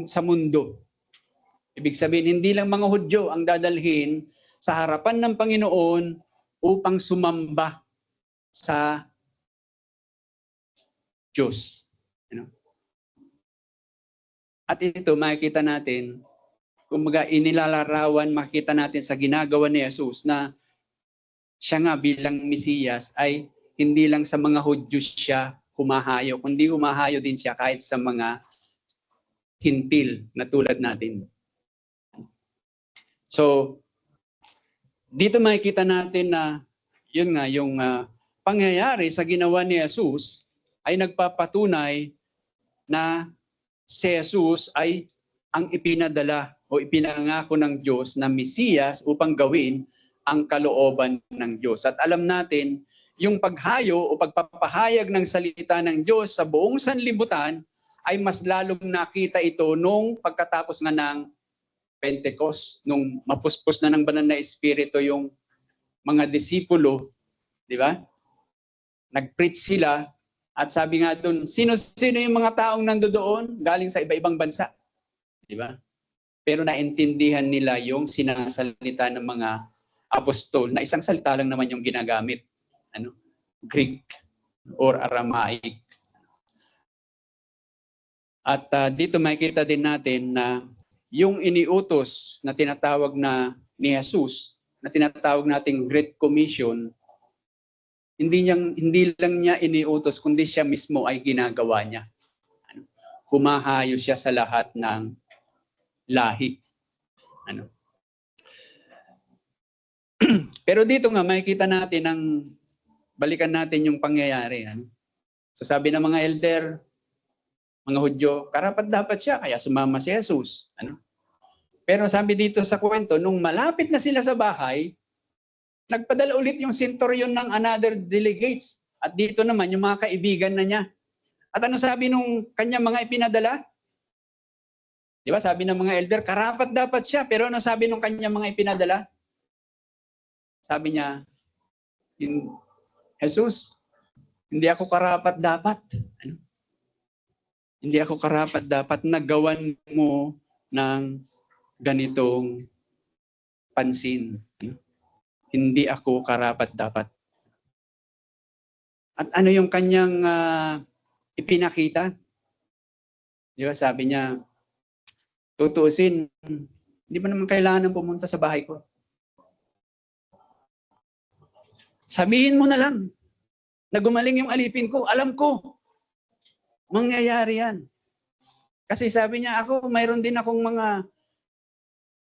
[SPEAKER 1] sa mundo. Ibig sabihin, hindi lang mga Hudyo ang dadalhin sa harapan ng Panginoon upang sumamba sa Diyos. At ito, makikita natin, kumbaga inilalarawan, makikita natin sa ginagawa ni Jesus na siya nga bilang Mesiyas ay hindi lang sa mga Hudyo siya humahayo, kundi humahayo din siya kahit sa mga hintil na tulad natin. So, dito makikita natin na yun nga, yung pangyayari sa ginawa ni Jesus ay nagpapatunay na si Jesus ay ang ipinadala o ipinangako ng Diyos na Mesiyas upang gawin ang kalooban ng Diyos. At alam natin, yung paghayo o pagpapahayag ng salita ng Diyos sa buong sanlibutan ay mas lalong nakita ito nung pagkatapos nga ng Pentecost, nung mapuspos na ng banal na Espiritu yung mga disipulo, di ba? Nag-preach sila at sabi nga doon, sino-sino yung mga taong nandoon galing sa iba-ibang bansa, di ba? Pero naintindihan nila yung sinasalita ng mga apostol na isang salita lang naman yung ginagamit, Greek or Aramaic. At dito makikita din natin na yung iniutos na tinatawag na ni Jesus, na tinatawag nating Great Commission, hindi lang niya iniutos, kundi siya mismo ay ginagawa niya. Humahayo siya sa lahat ng lahi. Pero dito nga makikita natin balikan natin yung pangyayari. So sabi ng mga elder, mga Hudyo, karapat dapat siya, kaya sumama si Jesus. Pero sabi dito sa kwento, nung malapit na sila sa bahay, nagpadala ulit yung centurion ng another delegates. At dito naman, yung mga kaibigan na niya. At ano sabi nung kanya mga ipinadala? Di ba, sabi ng mga elder, karapat dapat siya. Pero ano sabi nung kanya mga ipinadala? Sabi niya, Jesus, hindi ako karapat dapat. Hindi ako karapat dapat na gawan mo ng ganitong pansin. Hindi ako karapat dapat. At ano yung kanyang ipinakita? Di ba, sabi niya, tutuusin, hindi ba naman kailangan pumunta sa bahay ko? Sabihin mo na lang na gumaling yung alipin ko. Alam ko, mangyayari yan. Kasi sabi niya, ako, mayroon din akong mga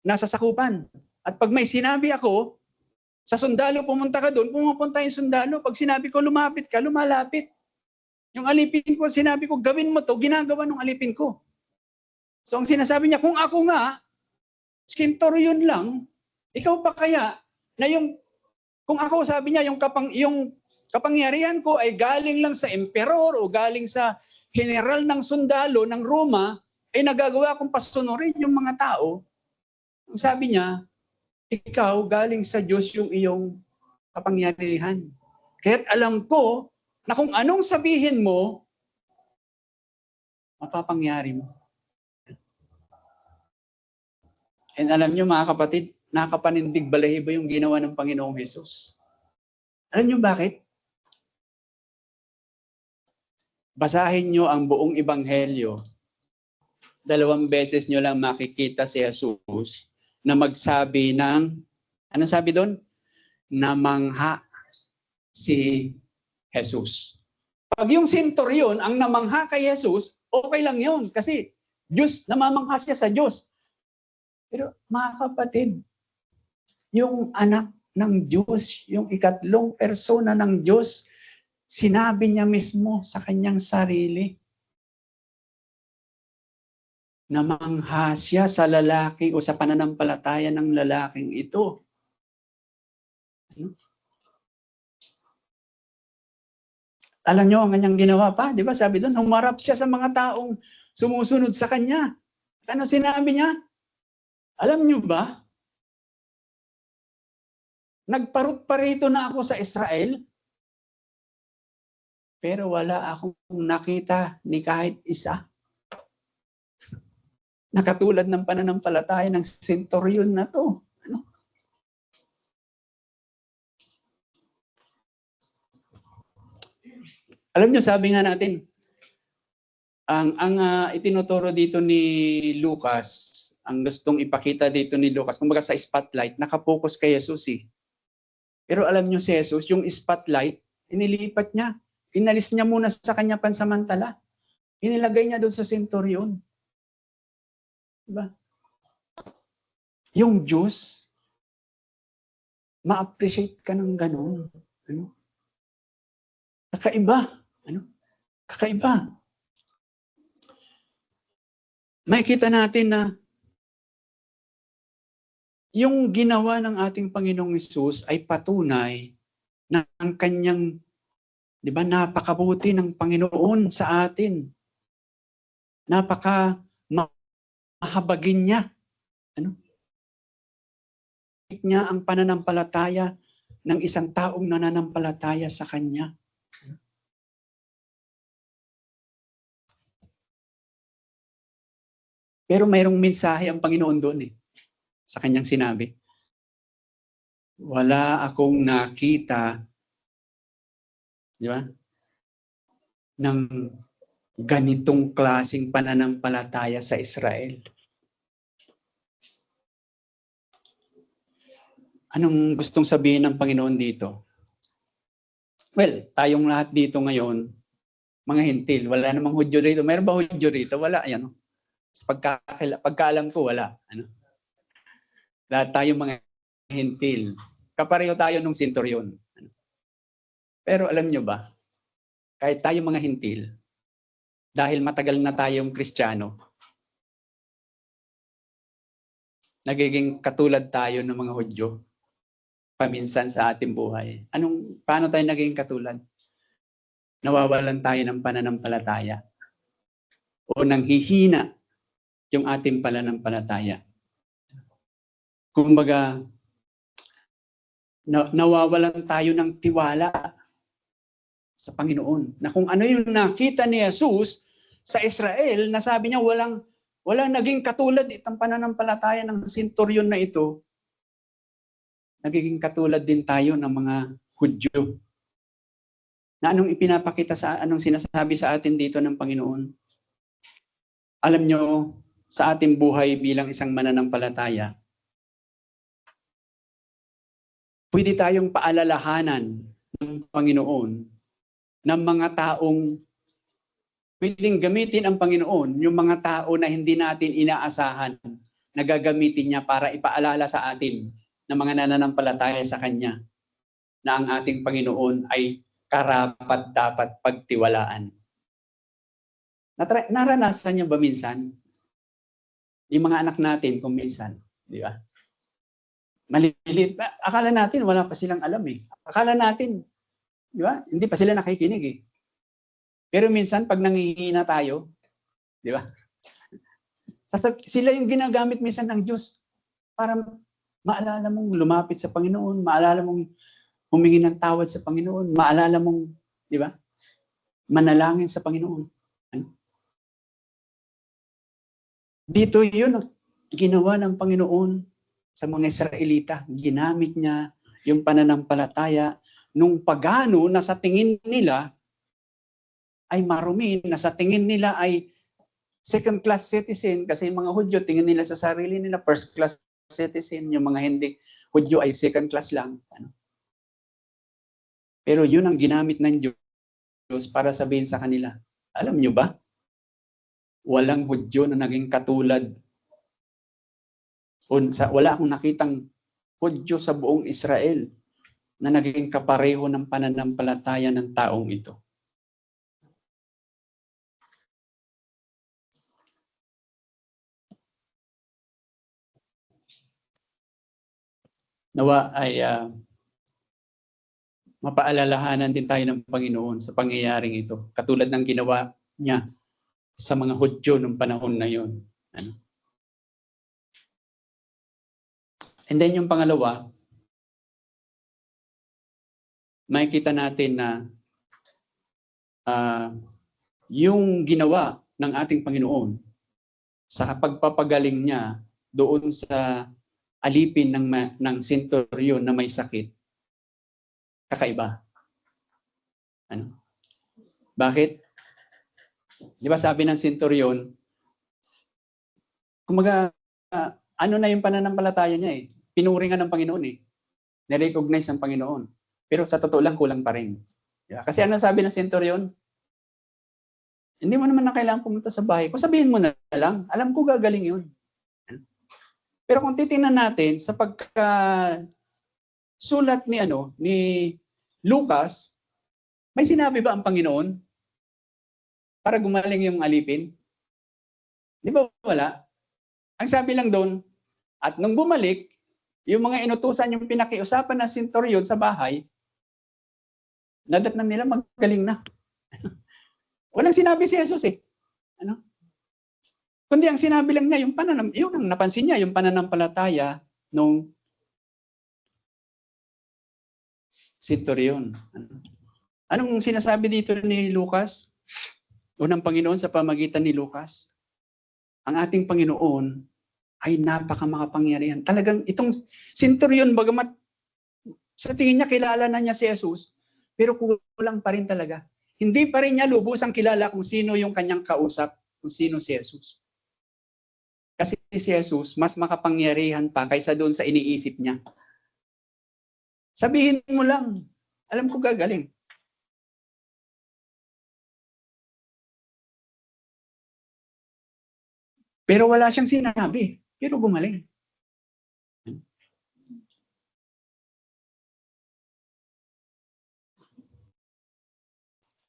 [SPEAKER 1] nasa sakupan. At pag may sinabi ako, sa sundalo, pumunta ka doon, pumupunta yung sundalo. Pag sinabi ko, lumapit ka, lumalapit. Yung alipin ko, sinabi ko, gawin mo to, ginagawa ng alipin ko. So ang sinasabi niya, kung ako nga, centurion lang, ikaw pa kaya, na kung ako, sabi niya, yung kapangyarihan ko ay galing lang sa emperor o galing sa general ng sundalo ng Roma, ay nagagawa kong pasunurin yung mga tao. Sabi niya, ikaw galing sa Diyos yung iyong kapangyarihan. Kaya't alam ko na kung anong sabihin mo, mapapangyari mo. And alam niyo mga kapatid, nakapanindig balahibo yung ginawa ng Panginoong Hesus. Alam niyo bakit? Basahin niyo ang buong ebanghelyo. 2 beses niyo lang makikita si Jesus na magsabi ng, ano sabi doon? Namangha si Jesus. Pag yung centurion ang namangha kay Jesus, okay lang yun. Kasi Diyos, namamangha siya sa Diyos. Pero mga kapatid, yung anak ng Diyos, yung ikatlong persona ng Diyos, sinabi niya mismo sa kanyang sarili, namangha siya sa lalaki o sa pananampalataya ng lalaking ito. Alam niyo ang kanyang ginawa pa, di ba? Sabi doon, humarap siya sa mga taong sumusunod sa kanya. Ano sinabi niya? Alam niyo ba? Nagparut-parito na ako sa Israel Pero wala akong nakita ni kahit isa na katulad ng pananampalataya ng senturyon na to. Ano? Alam nyo, sabi nga natin, ang itinuturo dito ni Lucas, ang gustong ipakita dito ni Lucas, kumbaga sa spotlight, nakapokus kay Jesus eh. Pero alam nyo si Jesus, yung spotlight, inilipat niya. Inalis niya muna sa kanya pansamantala. Inilagay niya doon sa senturyon. Diba? Yung Diyos, ma-appreciate ka ng ganun. Ano? Kakaiba. Ano? Kakaiba. Makikita natin na yung ginawa ng ating Panginoong Hesus ay patunay na ang kanyang, di ba, napakabuti ng Panginoon sa atin. Mahabagin niya. Ano? Niya ang pananampalataya ng isang taong nananampalataya sa Kanya. Pero mayroong mensahe ang Panginoon doon eh. Sa Kanyang sinabi. Wala akong nakita, di ba, ng ganitong klaseng pananampalataya sa Israel. Anong gustong sabihin ng Panginoon dito? Well, tayong lahat dito ngayon, mga hintil, wala namang Hudyo rito. Meron ba Hudyo rito? Wala, yan. Pagkaalam ko, wala. Ano? Lahat tayo mga hintil. Kapareho tayo nung senturyon. Pero alam nyo ba, kahit tayo mga hintil, dahil matagal na tayong Kristiyano, nagiging katulad tayo ng mga Hudyo paminsan sa ating buhay. Paano tayo naging katulad? Nawawalan tayo ng pananampalataya o nanghihina yung ating pananampalataya. Kumbaga, nawawalan tayo ng tiwala sa Panginoon. Na kung ano yung nakita ni Jesus sa Israel, na sabi niya walang naging katulad itong pananampalataya ng senturyon na ito, nagiging katulad din tayo ng mga Hudyo. Na anong sinasabi sa atin dito ng Panginoon? Alam nyo, sa ating buhay bilang isang mananampalataya, pwede tayong paalalahanan ng Panginoon ng mga taong pwedeng gamitin ang Panginoon, yung mga tao na hindi natin inaasahan na gagamitin niya para ipaalala sa atin ng mga nananampalataya sa Kanya na ang ating Panginoon ay karapat dapat pagtiwalaan. Naranasan niyo ba minsan? Yung mga anak natin kung minsan, di ba? Maliliit. Akala natin wala pa silang alam eh. Akala natin, di ba? Hindi pa sila nakikinig eh. Pero minsan pag nangihina tayo, di ba? Sila yung ginagamit minsan ng Diyos para maalala mong lumapit sa Panginoon, maalala mong humingi ng tawad sa Panginoon, maalala mong, di ba? Manalangin sa Panginoon. Ano? Dito yun, ginawa ng Panginoon sa mga Israelita. Ginamit niya yung pananampalataya nung pagano na sa tingin nila ay marumi, na sa tingin nila ay second-class citizen, kasi yung mga Hudyo, tingin nila sa sarili nila, first-class citizen, yung mga hindi Hudyo ay second-class lang. Ano? Pero yun ang ginamit ng Diyos para sabihin sa kanila, alam nyo ba? Walang Hudyo na naging katulad. Wala akong nakitang Hudyo sa buong Israel na naging kapareho ng pananampalataya ng taong ito. Nawa ay mapaalalahanan din tayo ng Panginoon sa pangyayaring ito. Katulad ng ginawa niya sa mga Hudyo ng panahon na yun. Ano? And then yung pangalawa, makikita natin na yung ginawa ng ating Panginoon sa pagpapagaling niya doon sa alipin ng senturyon na may sakit, kakaiba. Ano? Bakit? Di ba sabi ng senturyon, kumaga, ano na yung pananampalataya niya eh. Pinuri nga ng Panginoon eh. Nirecognize ng Panginoon. Pero sa totoo lang, kulang pa rin. Diba? Kasi ano sabi ng senturyon? Hindi mo naman na kailangan pumunta sa bahay ko. Sabihin mo na lang. Alam ko gagaling yun. Pero kung titingnan natin sa sulat ni Lucas, may sinabi ba ang Panginoon para gumaling yung alipin? Di ba wala? Ang sabi lang doon, at nung bumalik, yung mga inutusan yung pinakiusapan ng senturyon sa bahay, nadatnan nila magaling na. Walang sinabi si Jesus eh. Ano? Kundi ang sinabi lang niya, yung ang napansin niya, yung pananampalataya nung senturyon. Anong sinasabi dito ni Lucas? Unang Panginoon sa pamagitan ni Lucas, ang ating Panginoon ay napakamakapangyarihan. Talagang itong senturyon, bagamat sa tingin niya kilala na niya si Jesus, pero kulang pa rin talaga. Hindi pa rin niya lubusang kilala kung sino yung kanyang kausap, kung sino si Jesus. Kasi si Jesus, mas makapangyarihan pa kaysa doon sa iniisip niya. Sabihin mo lang, alam ko gagaling. Pero wala siyang sinabi, pero gumaling.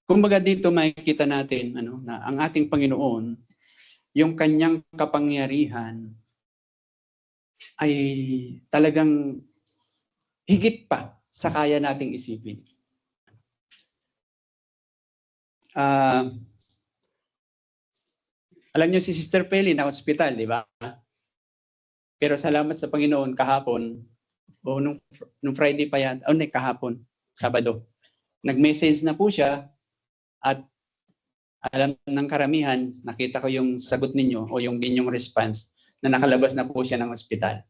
[SPEAKER 1] Kumbaga dito makikita natin na ang ating Panginoon, yung kanyang kapangyarihan ay talagang higit pa sa kaya nating isipin. Alam niyo si Sister Peli na hospital, di ba? Pero salamat sa Panginoon kahapon, o nung Friday pa yan, kahapon, Sabado, nag-message na po siya at alam ng karamihan, nakita ko yung sagot ninyo o yung inyong response na nakalabas na po siya ng ospital.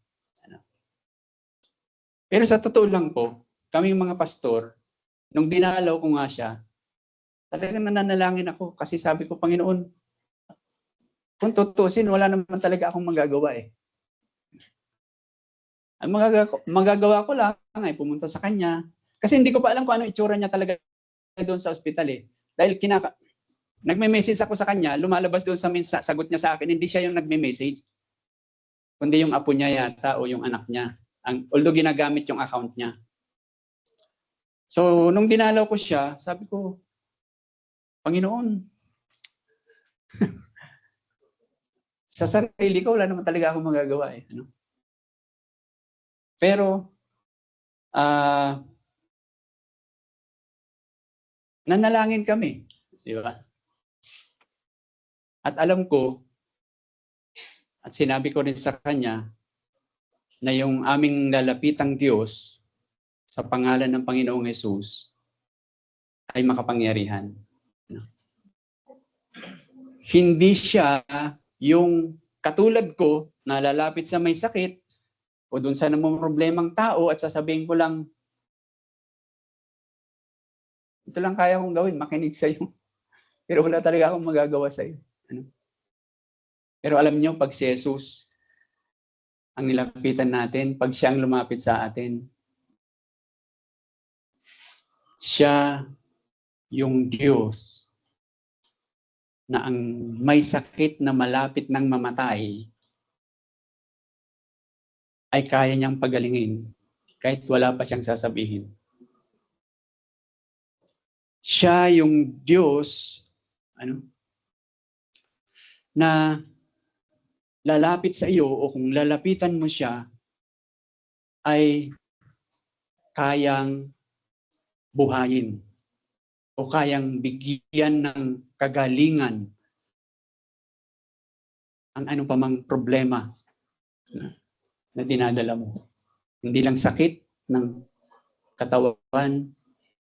[SPEAKER 1] Pero sa totoo lang po, kaming mga pastor, nung dinalaw ko nga siya, talagang nananalangin ako kasi sabi ko, Panginoon, kung tutusin, wala naman talaga akong magagawa eh. Ang magagawa ko lang ay pumunta sa kanya. Kasi hindi ko pa alam kung ano itsura niya talaga doon sa ospital eh. Dahil nagme-message ako sa kanya, lumalabas doon sa sagot niya sa akin, hindi siya yung nagme-message. Kundi yung apo niya yata o yung anak niya. Although ginagamit yung account niya. So, nung dinalaw ko siya, sabi ko, Panginoon, sa sarili ko, wala naman talaga akong magagawa eh. Pero, nanalangin kami. Di ba? At alam ko, at sinabi ko rin sa kanya, na yung aming lalapitang Diyos sa pangalan ng Panginoong Hesus ay makapangyarihan. Hindi siya yung katulad ko na lalapit sa may sakit o dun sa namumroblemang tao at sasabihin ko lang, ito lang kaya kong gawin, makinig sa'yo. Pero wala talaga akong magagawa sa'yo. Pero alam niyo, pag si Jesus ang nilapitan natin, pag siya ang lumapit sa atin, siya yung Diyos na ang may sakit na malapit ng mamatay ay kaya niyang pagalingin kahit wala pa siyang sasabihin. Siya yung Diyos na lalapit sa iyo o kung lalapitan mo siya ay kayang buhayin o kayang bigyan ng kagalingan ang anong pamang problema na dinadala mo. Hindi lang sakit ng katawan,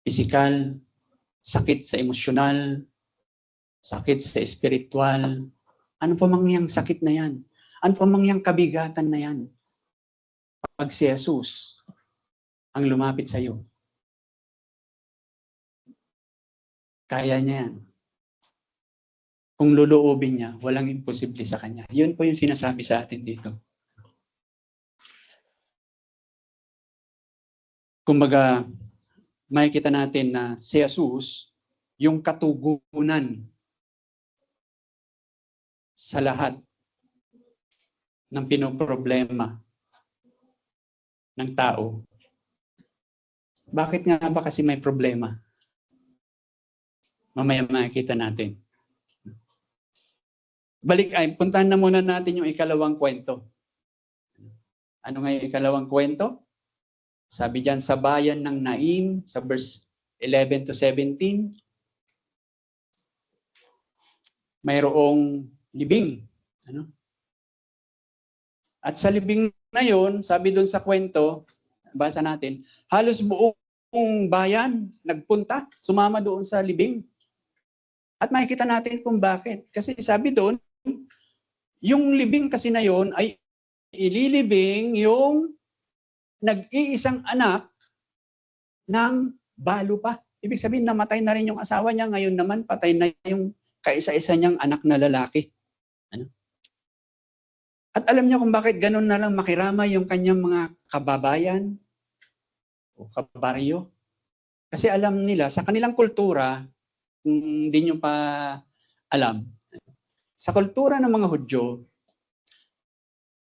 [SPEAKER 1] pisikal, sakit sa emosyonal, sakit sa espiritual, ano pa mangyang sakit na yan? Ano pa mangyang kabigatan na yan? Pag si Jesus ang lumapit sa iyo, kaya niya yan. Kung luluobin niya, walang imposible sa kanya. Yun po yung sinasabi sa atin dito. Kumbaga, makikita natin na si Jesus, yung katugunan sa lahat ng pinoproblema ng tao. Bakit nga ba kasi may problema? Mamaya makikita natin. Puntahan na muna natin yung ikalawang kwento. Ano nga yung ikalawang kwento? Sabi diyan sa bayan ng Naim, sa verse 11 to 17, mayroong libing. At sa libing na yon, sabi doon sa kwento, basa natin, halos buong bayan nagpunta, sumama doon sa libing. At makikita natin kung bakit. Kasi sabi doon, yung libing kasi na yon ay ililibing yung nag-iisang anak ng balo pa. Ibig sabihin, namatay na rin yung asawa niya, ngayon naman patay na yung kaisa-isa niyang anak na lalaki. At alam niyo kung bakit ganun na lang makiramay yung kanyang mga kababayan o kabaryo? Kasi alam nila, sa kanilang kultura, kung hindi nyo pa alam, sa kultura ng mga Hudyo,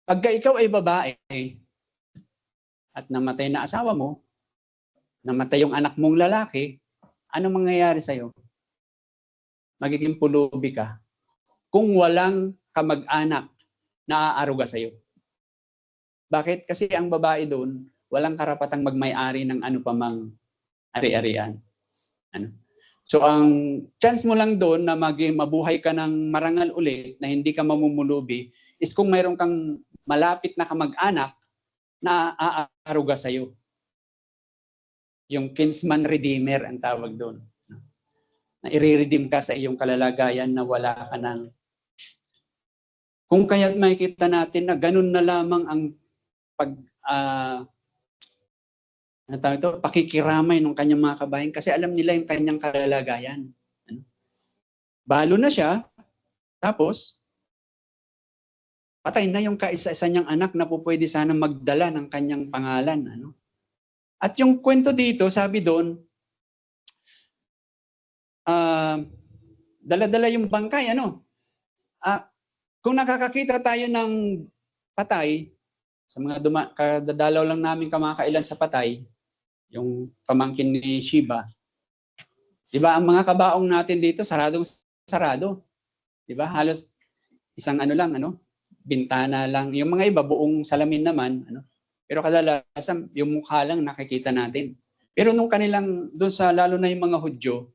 [SPEAKER 1] pagka ikaw ay babae at namatay na asawa mo, namatay yung anak mong lalaki, ano mangyayari sa'yo? Magiging pulubi ka kung walang kamag-anak na aaruga sa'yo. Bakit? Kasi ang babae doon, walang karapatang magmay-ari ng ano pa mang ari-arian. So ang chance mo lang doon na mabuhay ka ng marangal ulit, na hindi ka mamumulubi, is kung mayroon kang malapit na kamag-anak na aaruga sa'yo. Yung kinsman redeemer ang tawag doon. Na i-redeem ka sa iyong kalalagayan na wala ka ng. Kung kaya't makikita natin na ganun na lamang ang pakikiramay ng kanyang mga kabayan kasi alam nila yung kanyang kalalagayan. Balo na siya, tapos patay na yung kaisa-isa niyang anak na pwede sana magdala ng kanyang pangalan. At yung kwento dito, sabi doon, dala-dala yung bangkay, kung nakakakita tayo ng patay, sa mga kadadalaw lang namin kamakailan sa patay, yung pamangkin ni Shiba, di ba, ang mga kabaong natin dito, sarado. Di ba, halos isang bintana lang. Yung mga iba, buong salamin naman, pero kadalasan, yung mukha lang nakikita natin. Pero nung doon sa lalo na yung mga Hudyo,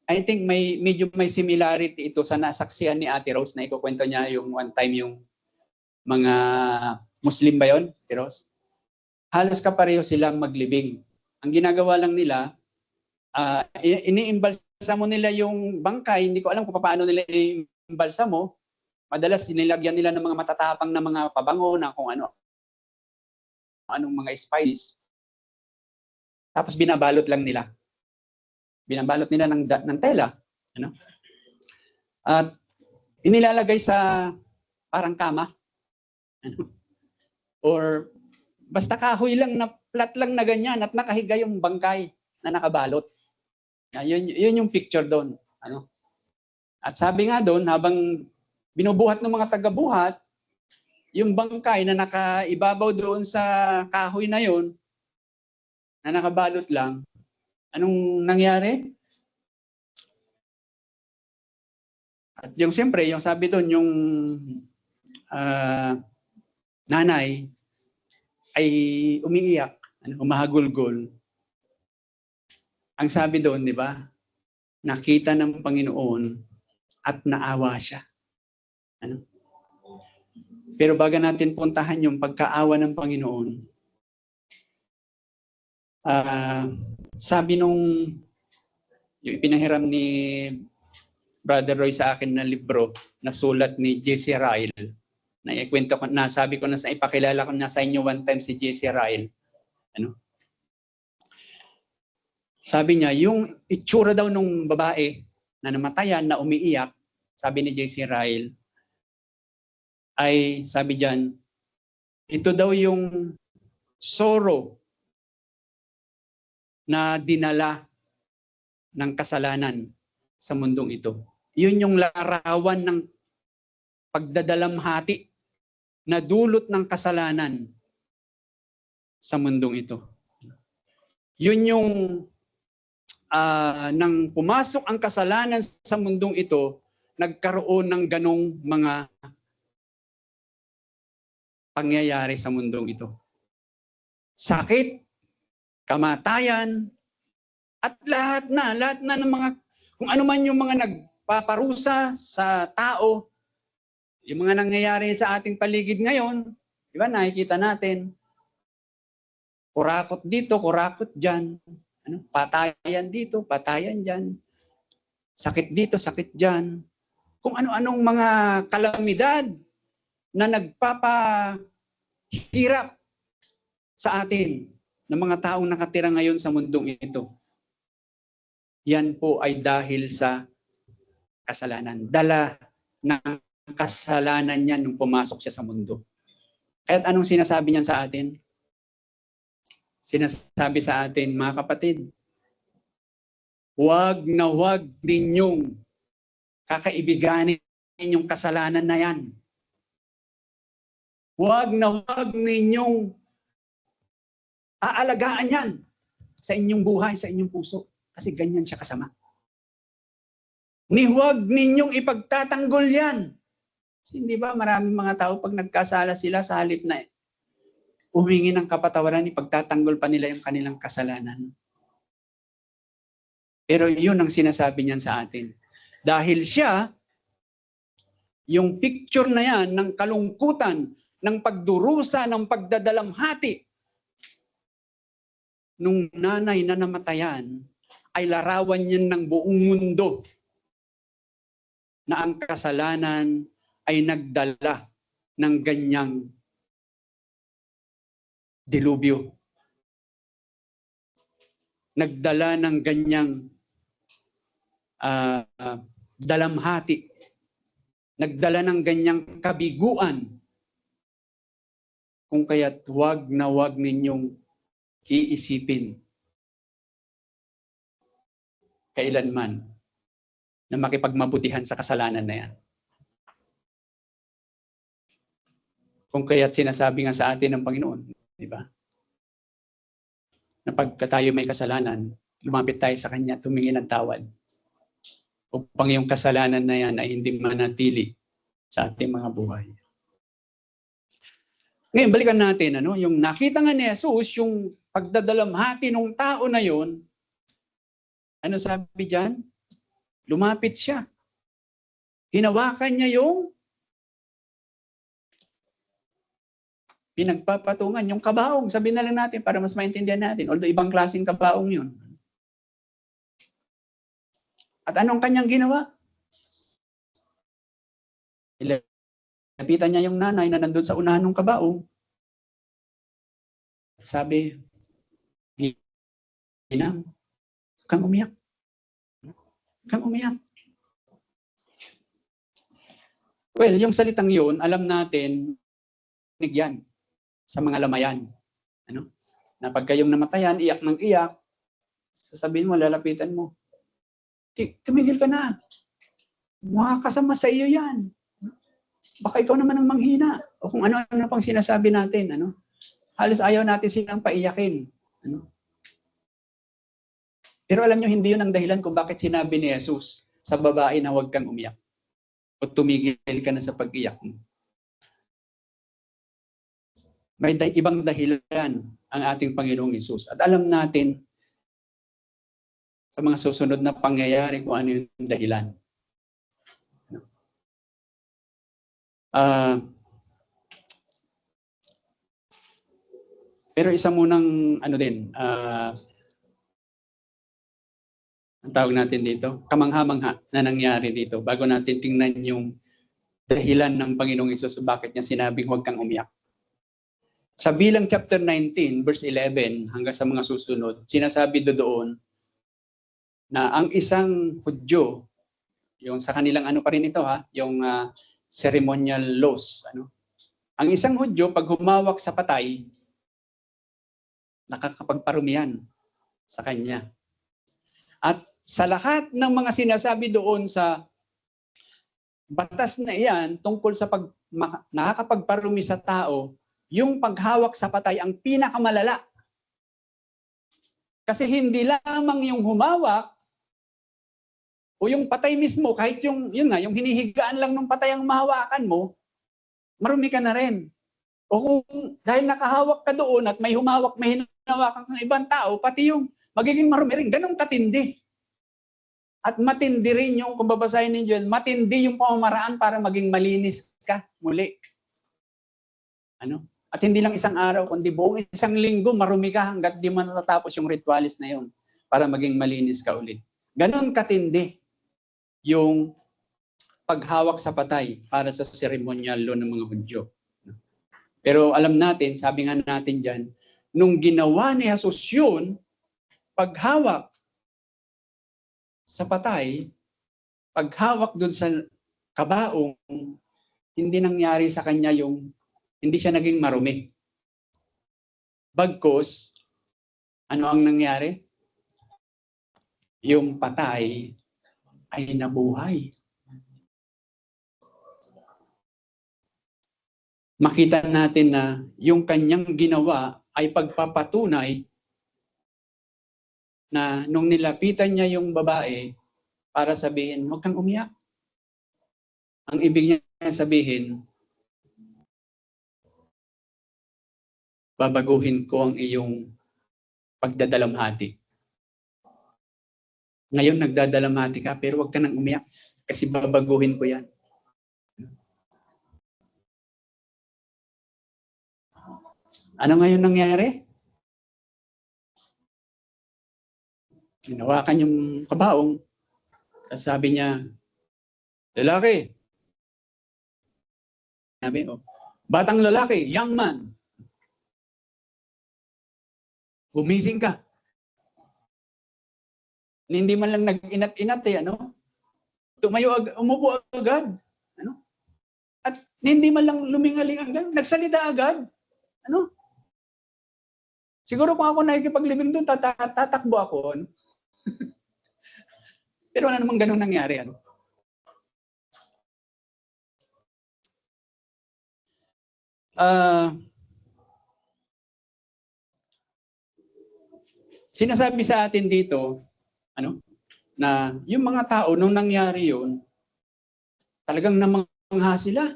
[SPEAKER 1] I think medyo may similarity ito sa nasaksihan ni Ate Rose na ikukwento niya yung one time yung mga Muslim ba yun, Ate Rose? Halos kapareho silang maglibing. Ang ginagawa lang nila, iniimbalsa mo nila yung bangkay, hindi ko alam kung paano nila iniimbalsa mo. Madalas nilagyan nila ng mga matatapang na mga pabango na kung anong mga spices. Tapos binabalot lang nila. Binabalot nila ng tela. At inilalagay sa parang kama. Or basta kahoy lang na flat lang na ganyan at nakahiga yung bangkay na nakabalot. Yun yung picture doon. At sabi nga doon, habang binubuhat ng mga taga-buhat, yung bangkay na nakaibabaw doon sa kahoy na yun, na nakabalot lang, anong nangyari? At yung siyempre, yung sabi doon, yung nanay ay umiiyak, umahagulgol. Ang sabi doon, di ba? Nakita ng Panginoon at naawa siya. Pero bago natin puntahan yung pagkaawa ng Panginoon, sabi nung yung ipinahiram ni Brother Roy sa akin na libro na sulat ni J.C. Ryle. Na ikwento ko, na sabi ko na sa ipakilala ko na sa inyo one time si J.C. Ryle. Ano? Sabi niya, yung itsura daw nung babae na namatayan, na umiiyak, sabi ni J.C. Ryle, ay sabi diyan, ito daw yung sorrow na dinala ng kasalanan sa mundong ito. Yun yung larawan ng pagdadalamhati na dulot ng kasalanan sa mundong ito. Yun yung nang pumasok ang kasalanan sa mundong ito, nagkaroon ng ganong mga pangyayari sa mundong ito. Sakit, kamatayan, at lahat na ng mga, kung ano man yung mga nagpaparusa sa tao, yung mga nangyayari sa ating paligid ngayon, di ba, nakikita natin, kurakot dito, kurakot dyan, ano, patayan dito, patayan dyan, sakit dito, sakit dyan, kung ano-anong mga kalamidad na nagpapahirap sa atin ng mga taong nakatira ngayon sa mundong ito. Yan po ay dahil sa kasalanan. Dala ng kasalanan niya nung pumasok siya sa mundo. Kahit anong sinasabi niyan sa atin? Sinasabi sa atin, mga kapatid, huwag na huwag ninyong kakaibiganin yung kasalanan na yan. Huwag na huwag ninyong aalagaan yan sa inyong buhay, sa inyong puso. Kasi ganyan siya kasama. Ni huwag ninyong ipagtatanggol yan. Kasi hindi ba maraming mga tao pag nagkasala sila sa halip na humingi ng kapatawaran, ipagtatanggol pa nila yung kanilang kasalanan. Pero yun ang sinasabi niyan sa atin. Dahil siya, yung picture na yan ng kalungkutan, ng pagdurusa, ng pagdadalamhati, nung nanay na namatayan, ay larawan yan ng buong mundo na ang kasalanan ay nagdala ng ganyang dilubyo. Nagdala ng ganyang dalamhati. Nagdala ng ganyang kabiguan. Kung kaya't huwag na huwag ninyong iisipin kailanman na makipagmabutihan sa kasalanan na yan. Kung kaya't sinasabi nga sa atin ng Panginoon, di ba? Na pagka tayo may kasalanan, lumapit tayo sa Kanya, tumingin ng tawad. Upang yung kasalanan na yan ay hindi manatili sa ating mga buhay. Ngayon, balikan natin, ano, yung nakita nga ni Jesus, yung pagdadalamhati ng tao na yon, ano sabi diyan? Lumapit siya. Hinawakan niya yung pinagpapatungan, yung kabaong. Sabihin na lang natin para mas maintindihan natin. Although ibang klaseng kabaong yun. At anong kanyang ginawa? Lapitan niya yung nanay na nandun sa unahan ng kabaong. Sabi, Ginang, kang umiyak. Kang umiyak. Well, yung salitang yun, alam natin, yan sa mga lamayan. Ano? Na pag kayong namatayan, iyak ng iyak, sasabihin mo, lalapitan mo, tumigil ka na. Makakasama sa iyo yan. Baka ikaw naman ang manghina. O kung ano-ano pang sinasabi natin. Ano? Halos ayaw natin silang paiyakin. Ano? Pero alam nyo, hindi yun ang dahilan kung bakit sinabi ni Jesus sa babae na huwag kang umiyak. O tumigil ka na sa pag-iyak mo. May ibang dahilan ang ating Panginoong Hesus. At alam natin sa mga susunod na pangyayari kung ano yung dahilan. Pero isa munang ano din, ang tawag natin dito, kamangha-mangha na nangyari dito bago natin tingnan yung dahilan ng Panginoong Hesus bakit niya sinabing huwag kang umiyak. Sa Bilang chapter 19, verse 11 hanggang sa mga susunod, sinasabi doon na ang isang Hudyo, yung sa kanilang ano pa rin ito yung ceremonial laws. Ang isang Hudyo, pag humawak sa patay, nakakapagparumihan sa kanya. At sa lahat ng mga sinasabi doon sa batas na iyan tungkol sa nakakapagparumi sa tao, yung paghawak sa patay ang pinakamalala. Kasi hindi lamang yung humawak o yung patay mismo, kahit yung hinihigaan lang ng patay ang mahawakan mo, marumi ka na rin. O kung dahil nakahawak ka doon at may hinawakan ng ibang tao, pati yung magiging marumi rin. Ganun katindi. At matindi rin yung, kung babasahin ninyo, matindi yung pamamaraan para maging malinis ka muli. At hindi lang isang araw, kundi buong isang linggo, marumi ka hanggat di man natatapos yung ritualis na yun para maging malinis ka ulit. Ganon katindi yung paghawak sa patay para sa ceremonial law ng mga Hudyo. Pero alam natin, sabi nga natin dyan, nung ginawa ni Jesus yun, paghawak sa patay, paghawak dun sa kabaong, hindi nangyari sa kanya hindi siya naging marumi. Bagkus, ano ang nangyari? Yung patay ay nabuhay. Makita natin na yung kanyang ginawa ay pagpapatunay na nung nilapitan niya yung babae para sabihin, huwag kang umiyak. Ang ibig niya sabihin, babaguhin ko ang iyong pagdadalamhati. Ngayon nagdadalamhati ka, pero huwag ka nang umiyak kasi babaguhin ko yan. Ano ngayon nangyari? Hinawakan yung kabaong. Sabi niya, lalaki. Sabi, batang lalaki, young man. Gumising ka. Hindi man lang nag-inat-inat Tumayo, umupo agad. At hindi man lang lumingaling agad. Nagsalita agad. Siguro kung ako nakikipaglibing doon, tatakbo ako. Pero wala namang ganun nangyari. Sinasabi sa atin dito, na yung mga tao nung nangyari yun, talagang namangha sila.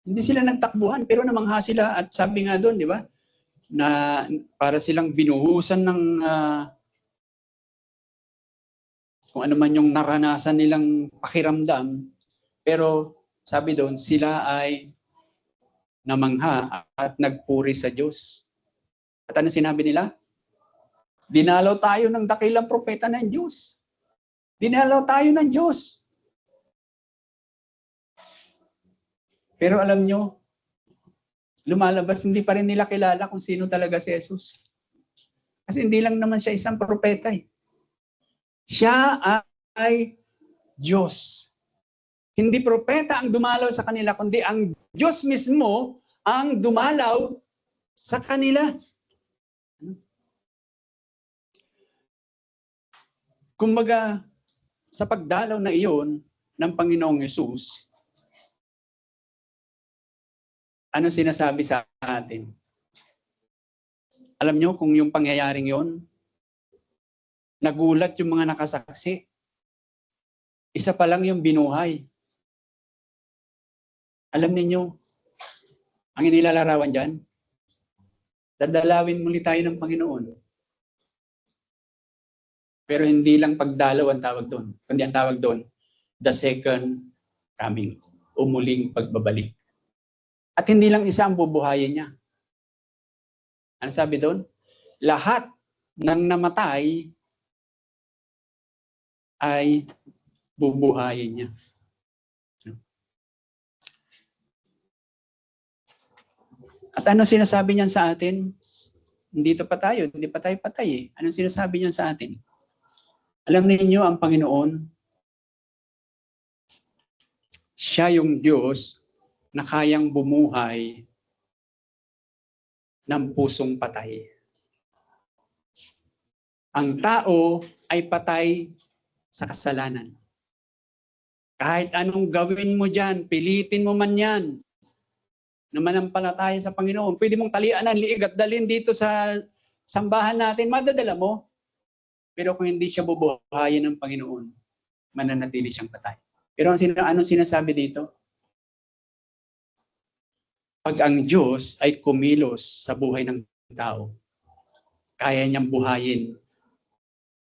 [SPEAKER 1] Hindi sila nagtakbuhan, pero namangha sila at sabi nga doon, di ba? Na para silang binuhusan ng kung ano man yung naranasan nilang pakiramdam, pero sabi doon, sila ay namangha at nagpuri sa Diyos. At ano sinabi nila? Dinalaw tayo ng dakilang propeta ng Diyos. Dinalaw tayo ng Diyos. Pero alam nyo, lumalabas, hindi pa rin nila kilala kung sino talaga si Jesus. Kasi hindi lang naman siya isang propeta. Siya ay Diyos. Hindi propeta ang dumalaw sa kanila, kundi ang Diyos mismo ang dumalaw sa kanila. Kumbaga, sa pagdalaw na iyon ng Panginoong Hesus, ano sinasabi sa atin? Alam nyo kung yung pangyayaring yon, nagulat yung mga nakasaksi. Isa pa lang yung binuhay. Alam niyo ang inilalarawan dyan? Dadalawin muli tayo ng Panginoon. Pero hindi lang pagdalaw ang tawag doon, kundi ang tawag doon, the second coming, o muling pagbabalik. At hindi lang isa ang bubuhayin niya. Ano sabi doon? Lahat ng namatay ay bubuhayin niya. At ano sinasabi niyan sa atin? Hindi pa tayo patay eh. Anong sinasabi niyan sa atin? Alam niyo ang Panginoon, siya yung Diyos na kayang bumuhay ng pusong patay. Ang tao ay patay sa kasalanan. Kahit anong gawin mo dyan, pilitin mo man yan, na manampalataya sa Panginoon, pwede mong talianan, liig at dalhin dito sa sambahan natin, madadala mo. Pero kung hindi siya bubuhayin ng Panginoon, mananatili siyang patay. Pero anong sinasabi dito? Pag ang Diyos ay kumilos sa buhay ng tao, kaya niyang buhayin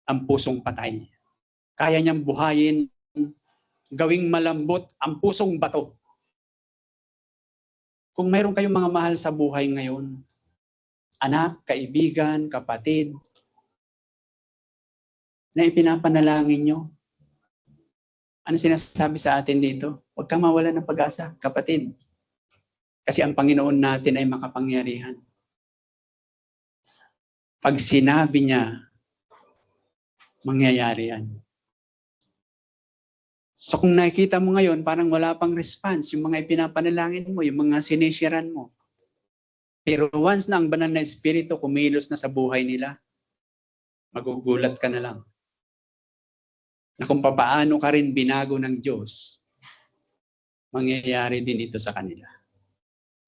[SPEAKER 1] ang pusong patay. Kaya niyang buhayin, gawing malambot ang pusong bato. Kung mayroon kayong mga mahal sa buhay ngayon, anak, kaibigan, kapatid, na ipinapanalangin nyo, ano sinasabi sa atin dito? Huwag kang mawalan ng pag-asa, kapatid. Kasi ang Panginoon natin ay makapangyarihan. Pag sinabi niya, mangyayari yan. So kung nakikita mo ngayon, parang wala pang response, yung mga ipinapanalangin mo, yung mga sinisiran mo. Pero once na ang banal na Espiritu kumilos na sa buhay nila, magugulat ka na lang. Na kung papaano ka rin binago ng Diyos, mangyayari din ito sa kanila.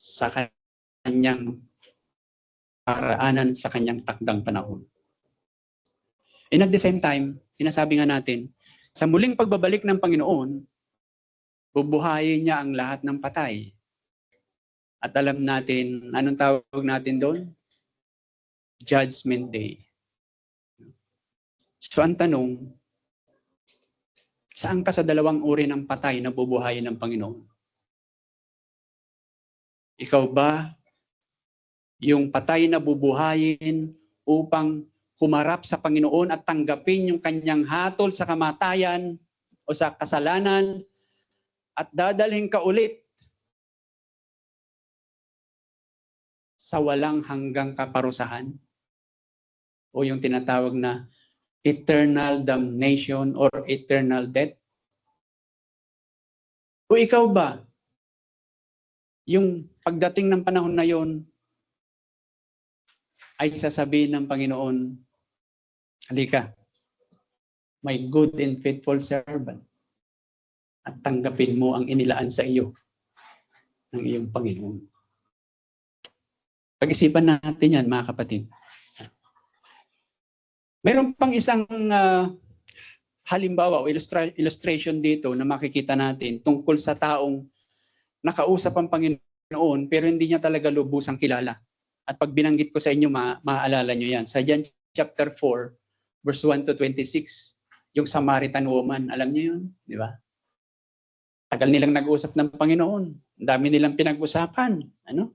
[SPEAKER 1] Sa kanyang paraanan, sa kanyang takdang panahon. And at the same time, sinasabi nga natin, sa muling pagbabalik ng Panginoon, bubuhayin niya ang lahat ng patay. At alam natin, anong tawag natin doon? Judgment Day. So ang tanong, saan ka sa dalawang uri ng patay na bubuhayin ng Panginoon? Ikaw ba yung patay na bubuhayin upang humarap sa Panginoon at tanggapin yung kanyang hatol sa kamatayan o sa kasalanan at dadalhin ka ulit sa walang hanggang kaparusahan o yung tinatawag na eternal damnation or eternal death? O ikaw ba, yung pagdating ng panahon na yon ay sasabihin ng Panginoon, halika, my good and faithful servant, at tanggapin mo ang inilaan sa iyo ng iyong Panginoon. Pag-isipan natin yan, mga kapatid. Mayroon pang isang halimbawa o illustration dito na makikita natin tungkol sa taong nakausap ang Panginoon pero hindi niya talaga lubusang kilala. At pag binanggit ko sa inyo, maaalala nyo yan. Sa John chapter 4, verse 1 to 26, yung Samaritan woman, alam niyo yun? Di ba? Tagal nilang nag-usap ng Panginoon. Ang dami nilang pinag-usapan. Ano?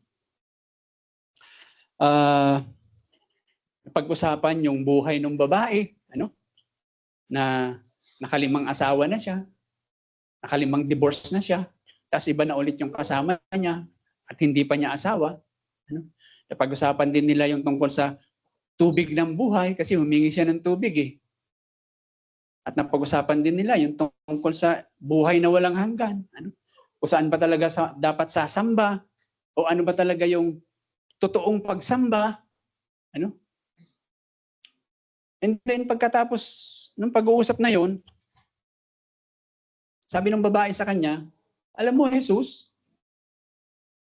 [SPEAKER 1] Pag-usapan yung buhay ng babae, ano? Na nakalimang asawa na siya, nakalimang divorce na siya, tapos iba na ulit yung kasama niya at hindi pa niya asawa. Ano? Napag-usapan din nila yung tungkol sa tubig ng buhay kasi humingi siya ng tubig eh. At napag-usapan din nila yung tungkol sa buhay na walang hanggan. Ano? Kung saan ba talaga dapat sasamba o ano ba talaga yung totoong pagsamba. Ano? And then pagkatapos ng pag-uusap na yon, sabi ng babae sa kanya, alam mo Jesus,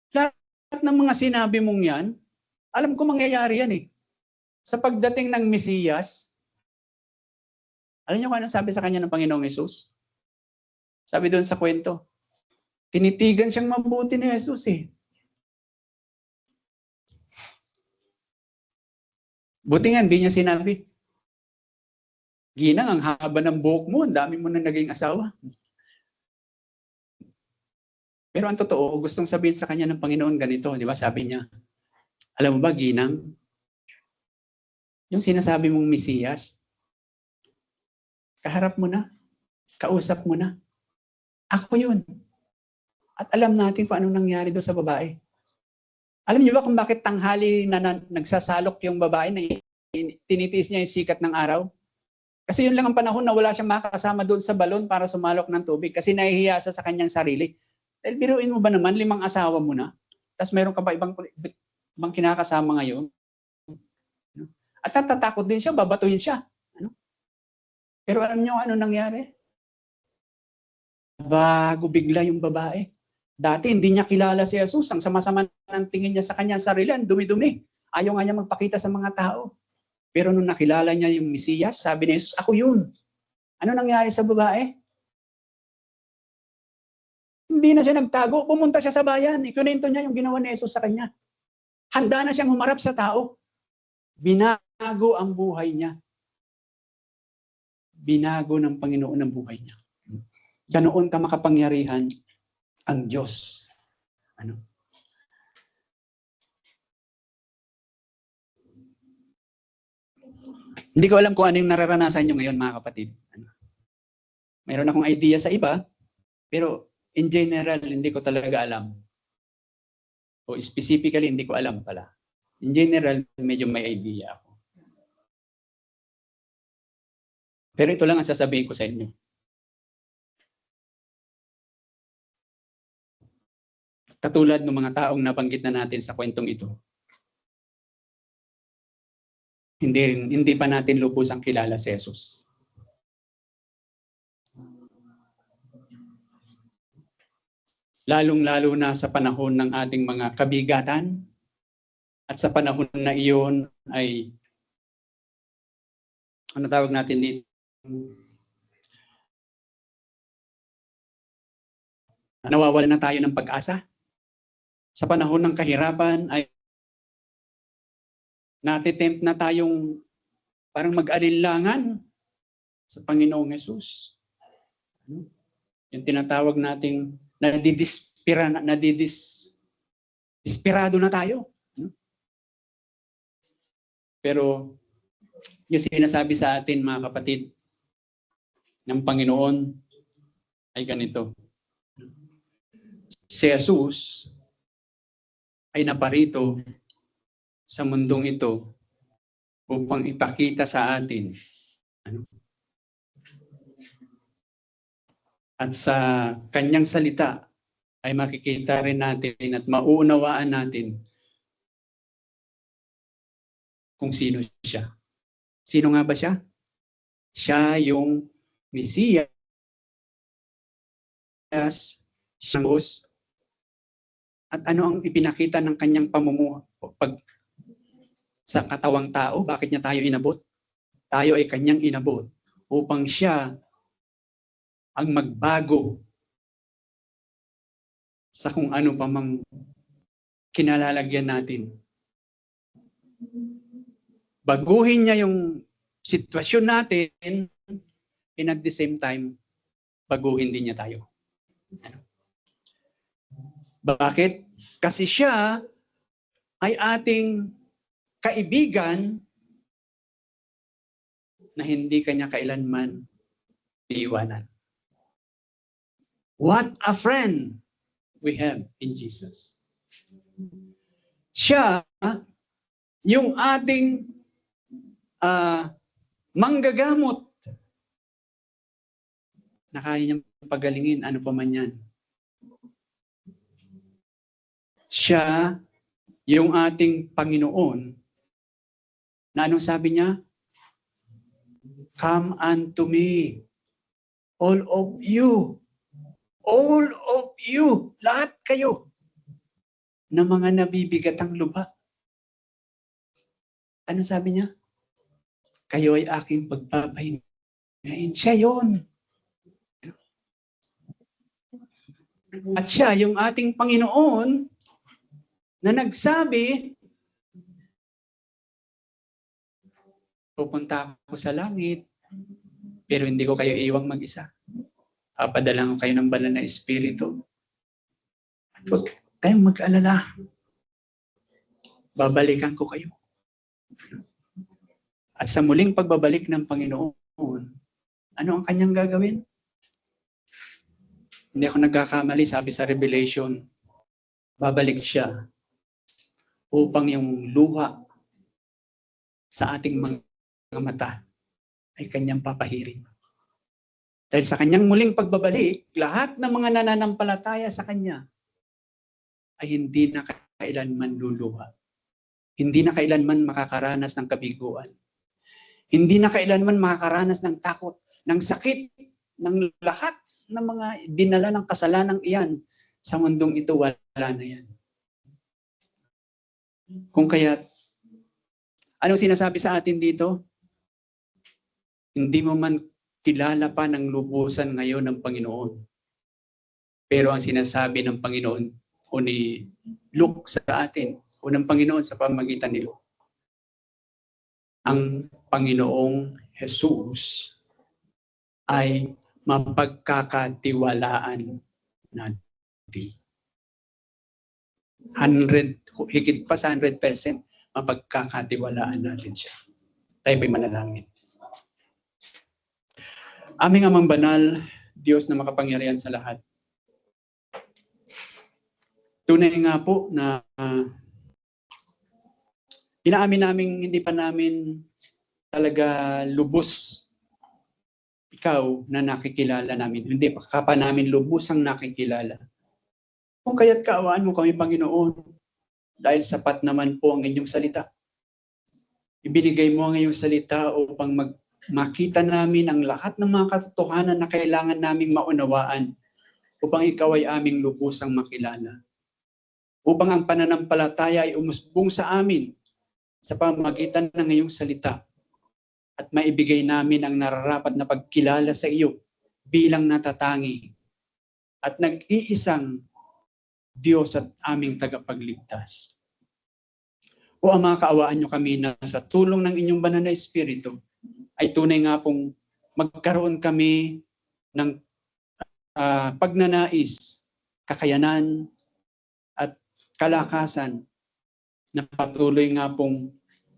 [SPEAKER 1] lahat ng mga sinabi mong yan, alam ko mangyayari yan eh. Sa pagdating ng Mesiyas, alam niyo kung ano sabi sa kanya ng Panginoong Jesus? Sabi doon sa kwento, tinitigan siyang mabuti ni Jesus eh. Buti nga, hindi niya sinabi, Ginang, ang haba ng buhok mo, ang dami mo na naging asawa. Pero ang totoo, gustong sabihin sa kanya ng Panginoon ganito, di ba? Sabi niya, alam mo ba, Ginang, yung sinasabi mong Mesiyas, Kaharap mo na. Kausap mo na. Ako yun. At alam natin kung anong nangyari doon sa babae. Alam niyo ba kung bakit tanghali na nagsasalok yung babae na tinitiis niya yung sikat ng araw? Kasi yun lang ang panahon na wala siyang makakasama doon sa balon para sumalok ng tubig kasi nahihiya sa kanyang sarili. Dahil biruin mo ba naman, 5 asawa mo na, tapos meron ka pa ibang kinakasama ngayon? At natatakot din siya, babatuhin siya. Pero alam niyo ano nangyari? Bago bigla yung babae. Dati hindi niya kilala si Jesus. Ang sama-sama ng tingin niya sa kanyang sarili, ang dumi-dumi. Ayaw nga niya magpakita sa mga tao. Pero nung nakilala niya yung Mesiyas, sabi ni Jesus, ako yun. Ano nangyari sa babae? Hindi na siya nagtago. Pumunta siya sa bayan. Ikunento niya yung ginawa ni Jesus sa kanya. Handa na siyang humarap sa tao. Binago ang buhay niya. Binago ng Panginoon ang buhay niya. Ganoon ka makapangyarihan ang Diyos. Hindi ko alam kung ano yung nararanasan nyo ngayon, mga kapatid. Mayroon akong idea sa iba, pero in general, hindi ko talaga alam. O specifically, hindi ko alam pala. In general, medyo may idea ako. Pero ito lang ang sasabihin ko sa inyo. Katulad ng mga taong nabanggit na natin sa kwentong ito, hindi pa natin lubusang kilala si Jesus. Lalong-lalo na sa panahon ng ating mga kabigatan at sa panahon na iyon ay ano tawag natin dito? Nawawalan na tayo ng pag-asa. Sa panahon ng kahirapan ay natitempt na tayong parang mag-alinlangan sa Panginoong Jesus. Yung tinatawag nating desperado na tayo. Pero yung sinasabi sa atin, mga kapatid, ng Panginoon ay ganito. Si Jesus ay naparito sa mundong ito upang ipakita sa atin at sa kanyang salita ay makikita rin natin at mauunawaan natin kung sino siya. Sino nga ba siya? Siya yung Mesiyas, siyang Diyos. At ano ang ipinakita ng kanyang pamumuhay sa katawang tao? Bakit niya tayo inabot? Tayo ay kanyang inabot upang siya ang magbago sa kung ano pa mang kinalalagyan natin. Baguhin niya yung sitwasyon natin and at the same time, baguhin din niya tayo. Bakit? Kasi siya ay ating kaibigan na hindi kanya kailanman iiwanan. What a friend we have in Jesus. Siya yung ating manggagamot na kaya niyang pagalingin, ano pa man yan. Siya yung ating Panginoon na anong sabi niya? Come unto me, all of you, lahat kayo na mga nabibigat ang lubha. Ano sabi niya? Kayo ay aking pagpapahingain. Siya yun. At siya yung ating Panginoon na nagsabi, pupunta ako sa langit, pero hindi ko kayo iwang mag-isa. Papadala ko kayo ng banal na Espiritu. At huwag kayong mag-alala. Babalikan ko kayo. At sa muling pagbabalik ng Panginoon, Ano ang kanyang gagawin? Hindi ako nagkakamali, sabi sa Revelation, babalik siya upang yung luha sa ating mga mata ay kanyang papahirin. Dahil sa kanyang muling pagbabalik, lahat ng mga nananampalataya sa kanya ay hindi na kailanman luluha. Hindi na kailanman makakaranas ng kabiguan. Hindi na kailanman makakaranas ng takot, ng sakit, ng lahat ng mga dinala ng kasalanang iyan. Sa mundong ito, wala na yan. Kung kaya, anong sinasabi sa atin dito? Hindi mo man kilala pa ng lubusan ngayon ng Panginoon. Pero ang sinasabi ng Panginoon o ni Luke sa atin, o ng Panginoon sa pamamagitan ni Luke, ang Panginoong Jesus ay mapagkakatiwalaan natin. 100, higit pa sa 100%, mapagkakatiwalaan natin siya. Tayo ba'y manalangin. Aming Amang Banal, Diyos na makapangyarihan sa lahat. Tunay nga po na inaamin naming hindi pa namin talaga lubos ikaw na nakikilala namin. Hindi pa namin lubusang nakikilala. Kung kaya't kaawaan mo kami, Panginoon, dahil sapat naman po ang inyong salita. Ibinigay mo ang iyong salita upang makita namin ang lahat ng mga katotohanan na kailangan naming maunawaan upang ikaw ay aming lubusang makilala. Upang ang pananampalataya ay umusbong sa amin sa pamamagitan ng iyong salita at maibigay namin ang nararapat na pagkilala sa iyo bilang natatangi at nag-iisang Diyos at aming tagapagligtas. O Ama, kaawaan niyo kami na sa tulong ng inyong banal na Espiritu ay tunay nga pong magkaroon kami ng pagnanais, kakayanan at kalakasan na patuloy nga pong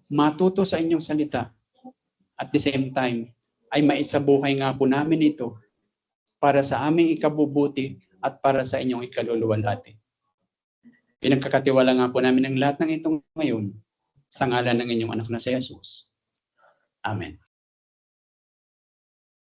[SPEAKER 1] matuto sa inyong salita at the same time ay maisabuhay nga po namin ito para sa aming ikabubuti at para sa inyong ikaluluwalhati. Pinagkakatiwala nga po namin ang lahat ng itong ngayon sa ngalan ng inyong anak na si Jesus. Amen.